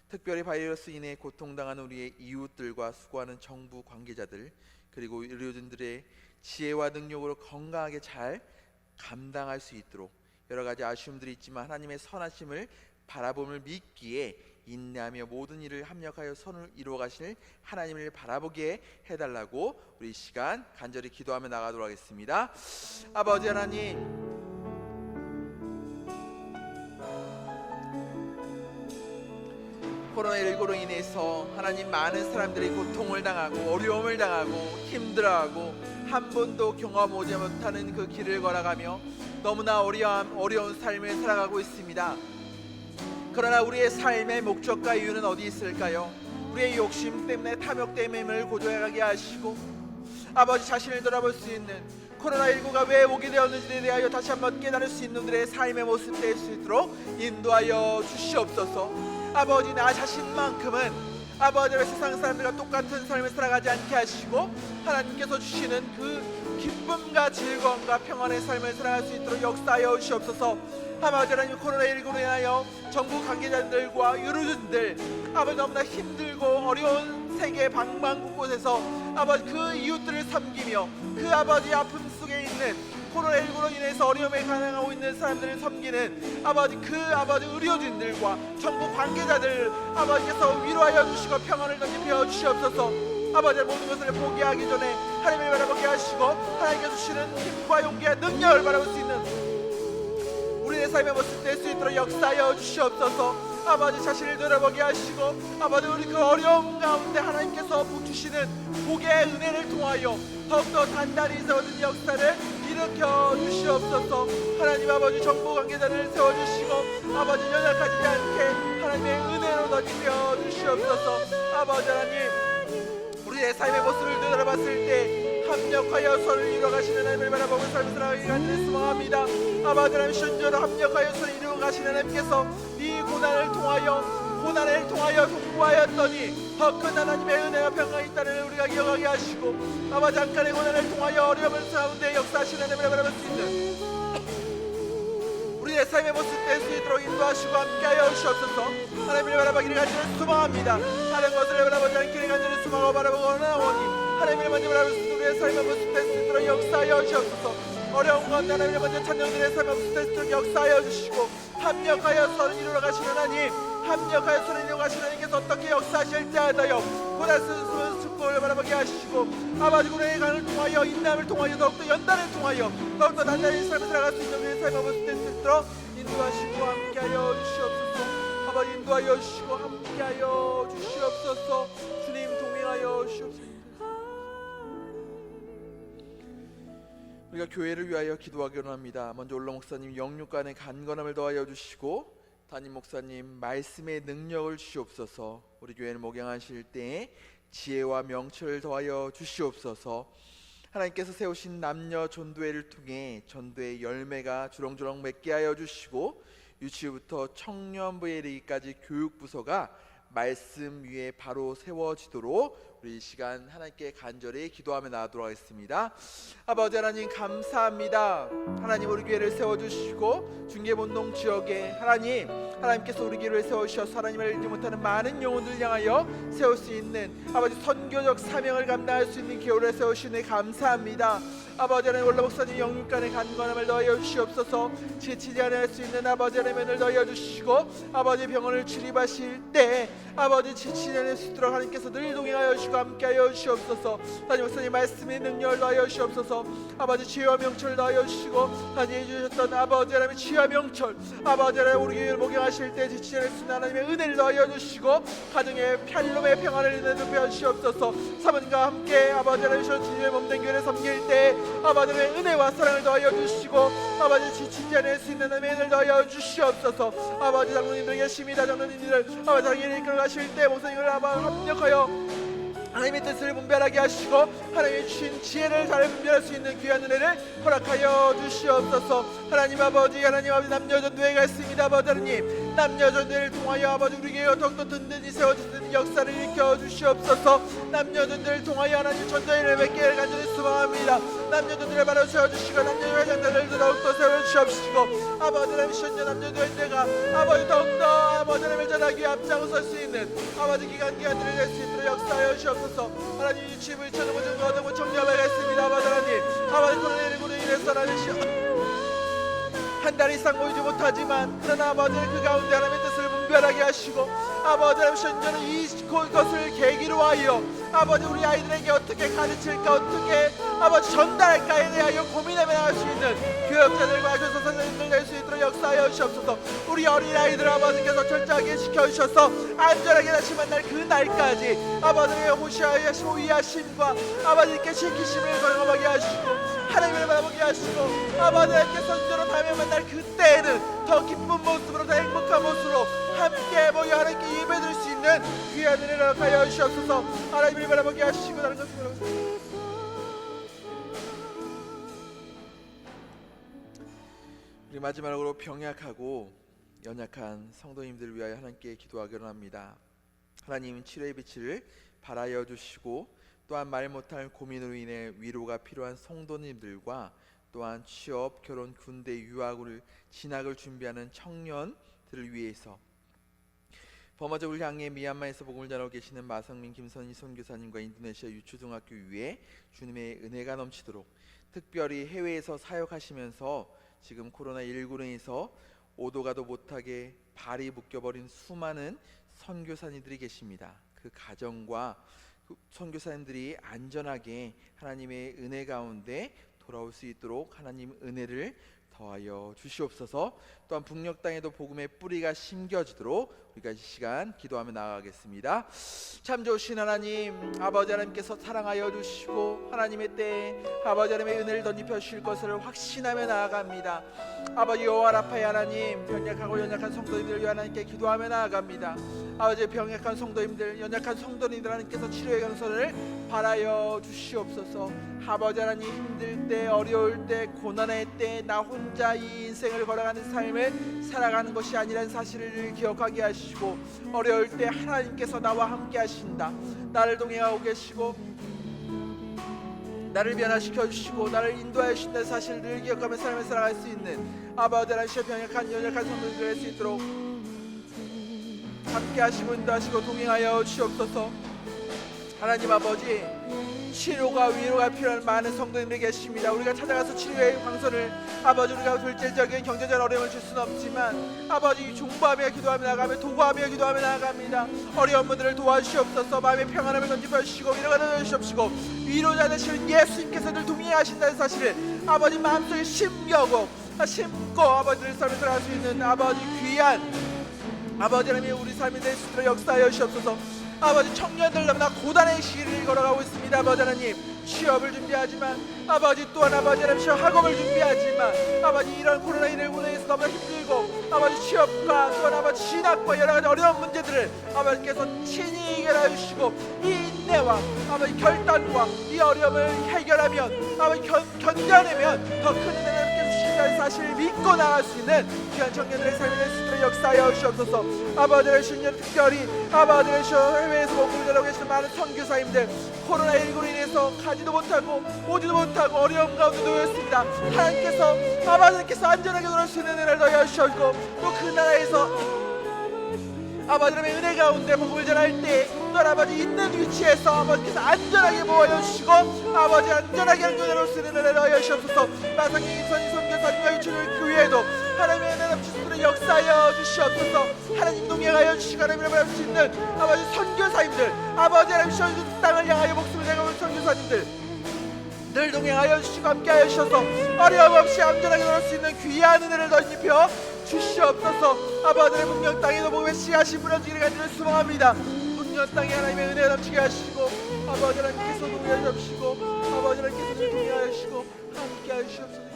특별히 바이러스 인해 고통당하는 우리의 이웃들과 수고하는 정부 관계자들 그리고 의료진들의 지혜와 능력으로 건강하게 잘 감당할 수 있도록 여러 가지 아쉬움들이 있지만 하나님의 선하심을 바라봄을 믿기에 인내하며 모든 일을 합력하여 선을 이루어 가실 하나님을 바라보게 해달라고 우리 이 시간 간절히 기도하며 나가도록 하겠습니다. 아버지 하나님, 코로나19로 인해서 하나님 많은 사람들이 고통을 당하고 어려움을 당하고 힘들어하고 한 번도 경험하지 못하는 그 길을 걸어가며 너무나 어려운 삶을 살아가고 있습니다. 그러나 우리의 삶의 목적과 이유는 어디 있을까요? 우리의 욕심 때문에 탐욕 때문에 고조해가게 하시고 아버지 자신을 돌아볼 수 있는 코로나19가 왜 오게 되었는지에 대하여 다시 한번 깨달을 수 있는 우리의 삶의 모습 될 수 있도록 인도하여 주시옵소서. 아버지 나 자신만큼은 아버지의 세상 사람들과 똑같은 삶을 살아가지 않게 하시고 하나님께서 주시는 그 기쁨과 즐거움과 평안의 삶을 살아갈 수 있도록 역사하여 주시옵소서. 아버지 하나님 코로나19로 인하여 정부 관계자들과 의료진들 아버지 너무나 힘들고 어려운 세계 방방곳곳에서 아버지 그 이웃들을 섬기며 그 아버지 아픔 속에 있는 코로나19로 인해서 어려움에 가난하고 있는 사람들을 섬기는 아버지 그 아버지 의료진들과 정부 관계자들 아버지께서 위로하여 주시고 평안을 던지며 주시옵소서. 아버지 모든 것을 포기하기 전에 하나님을 바라보게 하시고 하나님께서 주시는 힘과 용기와 능력을 바라볼 수 있는 우리의 삶의 모습 될 수 있도록 역사하여 주시옵소서. 아버지 자신을 돌아보게 하시고 아버지 우리 그 어려움 가운데 하나님께서 주시는 복의 은혜를 통하여 더욱더 단단히 세워진 역사를 일으켜 주시옵소서. 하나님 아버지 정부 관계자를 세워주시고 아버지 연약하지 않게 하나님의 은혜로 던지며 주시옵소서. 아버지 하나님 우리의 삶의 모습을 되돌아봤을 때 합력하여 선을 이루어가시는 하나님을 바라보고 삶을 살아가기 간절히 소망합니다. 아버지 하나님 순조로 합력하여 선을 이루어가시는 하나님께서 이 고난을 통하여 공부하였더니 더 큰 하나님의 은혜와 평강이 있다는 우리가 기억하게 하시고 아버지 잠깐의 고난을 통하여 어려움을 가운데 역사하시는 하나님을 바라볼 수 있는 우리의 삶의 모습 될 수 있도록 인도하시고 함께하여 주시옵소서. 하나님을 바라보기를 간절히 소망합니다. 다른 것을 바라보지 않기를 간절히 소망하고 바라보고 원하오니 하나님을 먼저 바라볼 수 있는 우리의 삶의 모습 될 수 있도록 역사하여 주시옵소서. 어려운 가운데 하나님을 먼저 찾는 우리의 삶의 모습 될 수 있도록 역사하여 주시고 합력하여 선을 이루어 가시는 하나님 합력하여 선을 이루어 가시는 하나님께서 어떻게 역사하실지 하다여 고난스러운 축복을 바라보게 하시고 아버지 우리의 간을 통하여 인남을 통하여 더욱더 연단을 통하여 더욱더 단단히 삶을 살아갈 수 있는 우리의 삶의 모습 될 수 있도록 인도하시고 함께하여 주시옵소서. 아버지 인도하여 주시고 함께하여 주시옵소서. 주님 동행하여 주시옵소서. 우리가 교회를 위하여 기도하기로 합니다. 먼저 올라 목사님 영육간의 간건함을 더하여 주시고, 담임 목사님 말씀의 능력을 주시옵소서. 우리 교회를 목양하실 때에 지혜와 명철을 더하여 주시옵소서. 하나님께서 세우신 남녀 전도회를 통해 전도의 열매가 주렁주렁 맺게 하여 주시고, 유치부터 청년부에 이르기까지 교육부서가 말씀 위에 바로 세워지도록 우리 이 시간 하나님께 간절히 기도하며 나아가도록 하겠습니다. 아버지 하나님 감사합니다. 하나님 우리 교회를 세워주시고 중계본동 지역에 하나님께서 우리 교회를 세우셔서 하나님을 알지 못하는 많은 영혼들을 향하여 세울 수 있는 아버지 선교적 사명을 감당할 수 있는 교회를 세우시니 감사합니다. 아버지 하나님 올라 목사님 영육간의 간건함을 더하여 주시옵소서. 지치지 않을 수 있는 아버지 하나님의 은혜를 더하여 주시고, 아버지 병원을 출입하실 때 아버지 지치지 않을 수 있도록 하나님께서 늘 동행하여 주시고 함께하여 주시옵소서. 담임 목사님 말씀의 능력을 더하여 주시옵소서. 아버지 지혜와 명철을 더하여 주시고, 담임해 주셨던 아버지 하나님의 지혜와 명철, 아버지 하나님 우리 교회를 목양하실 때 지치지 않을 수 있는 하나님의 은혜를 더하여 주시고, 가정의 샬롬의 평안을 인도해 주시옵소서. 사모님과 함께 아버지 하나님 주님의 몸된 교회를 섬길 때 아버지 하나님의 은혜와 사랑을 더하여 주시고, 아버지 지치지 않을 수 있는 하나님의 은혜를 더하여 주시옵소서. 아버지 장로님들 계십니다. 장로님들 아버지 장로님을 이끌어가실 때 목사님을 합력하여 하나님의 뜻을 분별하게 하시고, 하나님의 주신 지혜를 잘 분별할 수 있는 귀한 은혜를 허락하여 주시옵소서. 하나님 아버지 남녀전도회가 있습니다. 아버지 하나님 남녀전도회를 통하여 아버지 우리 교회가 더욱더 든든히 세워지는 역사를 일으켜 주시옵소서. 남녀전도회를 통하여 하나님 전도회를 맺기를 간절히 소망합니다. 남녀전도회를 바로 세워주시고, 남녀전도회 장단을 더욱더 세워주시옵시고, 아버지 하나님 신년 남녀전도회가 아버지 더욱더 아버지 하나님을 전하기 위해 앞장설 수 있는 아버지 기간들을 낼 수 있도록 역사하여 주시옵소서. 하나님 유치부 천하부 증거하고 청년회가 있습니다. 아버지 하나님 아버지 코로나19로 인해서 하나님 한 달 이상 모이지 못하지만, 그러나 아버지 그 가운데 하나님의 뜻을 분별하게 하시고, 아버지 하나님 현재는 이것을 계기로 하여 아버지 우리 아이들에게 어떻게 가르칠까, 어떻게 아버지 전달할까에 대하여 고민하며 나갈 수 있는 교육자들과 교사 선생님들 될 수 있도록 역사하여 주시옵소서. 우리 어린아이들 아버지께서 철저하게 지켜주셔서 안전하게 다시 만날 그 날까지 아버지의 호시하시고 위하심과 아버지께 지키심을 경험하게 하시고, 하나님을 바라보게 하시고, 아버지 하나님께 선조로 다음에 만날 그때에는 더 기쁜 모습으로, 더 행복한 모습으로 함께 모여 하나님께 예배드릴 수 있는 귀한 은혜를 허락하여 주시옵소서. 하나님을 바라보게 하시고 다른 것을 바라보시고, 우리 마지막으로 병약하고 연약한 성도님들을 위하여 하나님께 기도하기로 합니다. 하나님 치료의 빛을 발하여 주시고, 또한 말 못할 고민으로 인해 위로가 필요한 성도님들과 또한 취업, 결혼, 군대, 유학을 진학을 준비하는 청년들을 위해서 버마족을 향해 미얀마에서 복음을 전하고 계시는 마성민, 김선희 선교사님과 인도네시아 유초등학교 위에 주님의 은혜가 넘치도록, 특별히 해외에서 사역하시면서 지금 코로나19로 인해서 오도 가도 못하게 발이 묶여버린 수많은 선교사님들이 계십니다. 그 가정과 선교사님들이 안전하게 하나님의 은혜 가운데 돌아올 수 있도록 하나님 은혜를 더하여 주시옵소서. 또한 북녘 땅에도 복음의 뿌리가 심겨지도록 우리가 이 시간 기도하며 나아가겠습니다. 참 좋으신 하나님, 아버지 하나님께서 사랑하여 주시고 하나님의 때에 아버지 하나님의 은혜를 덧입혀 주실 것을 확신하며 나아갑니다. 아버지 여호와 라파의 하나님, 병약하고 연약한 성도님들 위해 하나님께 기도하며 나아갑니다. 아버지 병약한 성도님들, 연약한 성도님들 하나님께서 치료의 강선을 바라여 주시옵소서. 아버지 하나님 힘들 때, 어려울 때, 고난의 때 나 혼자 이 인생을 걸어가는 삶을 살아가는 것이 아니라는 사실을 기억하게 하시고, 어려울 때 하나님께서 나와 함께 하신다, 나를 동행하고 계시고 나를 변화시켜 주시고 나를 인도하여 주신다는 사실을 기억하며 삶을 살아갈 수 있는 아버지 하나님 병약한 연약한 성도들 될 수 있도록 함께 하시고 인도하시고 동행하여 주시옵소서. 하나님 아버지, 치료가 위로가 필요한 많은 성도님들이 계십니다. 우리가 찾아가서 치료의 방선을 아버지 우리가 둘째적인 경제적 어려움을 줄 수는 없지만 아버지 중보하며 기도하며 나아가며 도구하며 기도하며 나아갑니다. 어려운 분들을 도와주시옵소서. 마음의 평안함을 던집어 주시고 위로가 던져주시옵시고, 위로자 되시는 예수님께서 늘 동행하신다는 사실을 아버지 마음속에 심고 아버지를 삶을 살아갈 수 있는 아버지 귀한 아버지 하나님이 우리 삶이 될 수 있도록 역사하여 주시옵소서. 아버지 청년들 너무나 고단의 시기를 걸어가고 있습니다. 아버지 하나님 취업을 준비하지만 아버지 또한 아버지 하나님 학업을 준비하지만 아버지 이런 코로나19로 인해서 너무나 힘들고 아버지 취업과 또한 아버지 진학과 여러 가지 어려운 문제들을 아버지께서 친히 해결해 주시고 이 인내와 아버지 결단과 이 어려움을 해결하면 아버지 견뎌내면 더 큰 은혜를 주신다는 사실을 믿고 나갈 수 있는 귀한 청년들의 삶에 대해 스스로 역사하여 주시옵소서. 아버지를 신년 특별히 아버지를 해외에서 목회자로 계시는 많은 선교사님들 코로나19로 인해서 가지도 못하고 오지도 못하고 어려움 가운데 놓였습니다. 아버지께서 안전하게 돌아올 수 있는 은혜를 더하여 주시고 또 그 나라에서 아버지의 은혜 가운데 복음을 전할 때 또한 아버지 있는 위치에서 아버지께서 안전하게 보호하여 주시고 아버지 안전하게 안전하게 수 있는 은혜를 하여 주시옵소서. 마성님 선교사님과 유치원 교회에도 하나님의 은혜 넘치는 역사하여 주시옵소서. 하나님 동행하여 주시고 하나님을 바랄 수 있는 아버지 선교사님들 아버지 하나님 땅을 향하여 목숨을 내어온 선교사님들 늘 동행하여 주시고 함께하여 주셔서 어려움 없이 안전하게 돌아올 수 있는 귀한 은혜를 덧입혀 주시옵소서. 아버지의 문명 땅에도 복음의 씨앗이 뿌려지기를 간절히 소망합니다. 문명 땅에 하나님의 은혜 넘치게 하시고 아버지 하나님께서 동행하여 주시고 아버지 하나님께서 동행하여 주시고 함께하여 주시옵소서.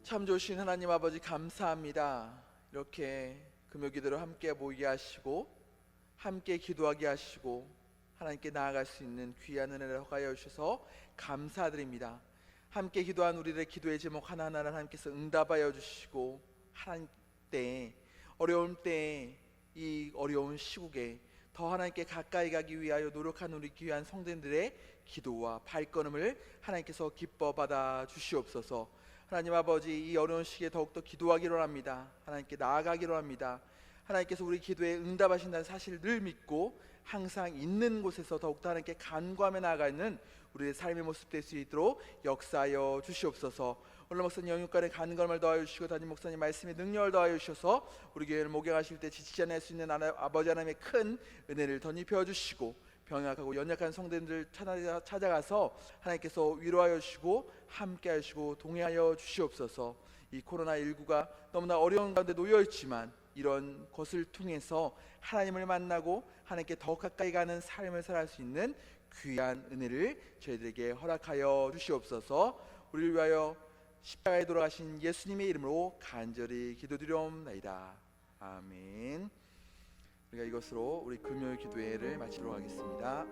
참 좋으신 하나님 아버지 감사합니다. 이렇게 금요기도로 함께 모이게 하시고 함께 기도하게 하시고 하나님께 나아갈 수 있는 귀한 은혜를 허가하여 주셔서 감사드립니다. 함께 기도한 우리들의 기도의 제목 하나하나를 하나님께서 응답하여 주시고 하나님 때 어려움 때 이 어려운 시국에 더 하나님께 가까이 가기 위하여 노력한 우리 귀한 성도들의 기도와 발걸음을 하나님께서 기뻐 받아 주시옵소서. 하나님 아버지 이 어려운 시기에 더욱더 기도하기로 합니다. 하나님께 나아가기로 합니다. 하나님께서 우리 기도에 응답하신다는 사실을 늘 믿고 항상 있는 곳에서 더욱더 하나님께 간구하며 나아가는 우리의 삶의 모습 될 수 있도록 역사하여 주시옵소서. 오늘 목사님 영육간에 간구함을 더하여 주시고 담임 목사님 말씀에 능력을 더하여 주셔서 우리 교회를 목양하실 때 지치지 않을 수 있는 아버지 하나님의 큰 은혜를 덧입혀 주시고 병약하고 연약한 성도들 찾아가서 하나님께서 위로하여 주시고 함께하여 주시고 동행하여 주시옵소서. 이 코로나19가 너무나 어려운 가운데 놓여 있지만 이런 것을 통해서 하나님을 만나고 하나님께 더 가까이 가는 삶을 살아갈 수 있는 귀한 은혜를 저희들에게 허락하여 주시옵소서. 우리를 위하여 십자가에 돌아가신 예수님의 이름으로 간절히 기도드리옵나이다. 아멘. 우리가 이것으로 우리 금요일 기도회를 마치도록 하겠습니다.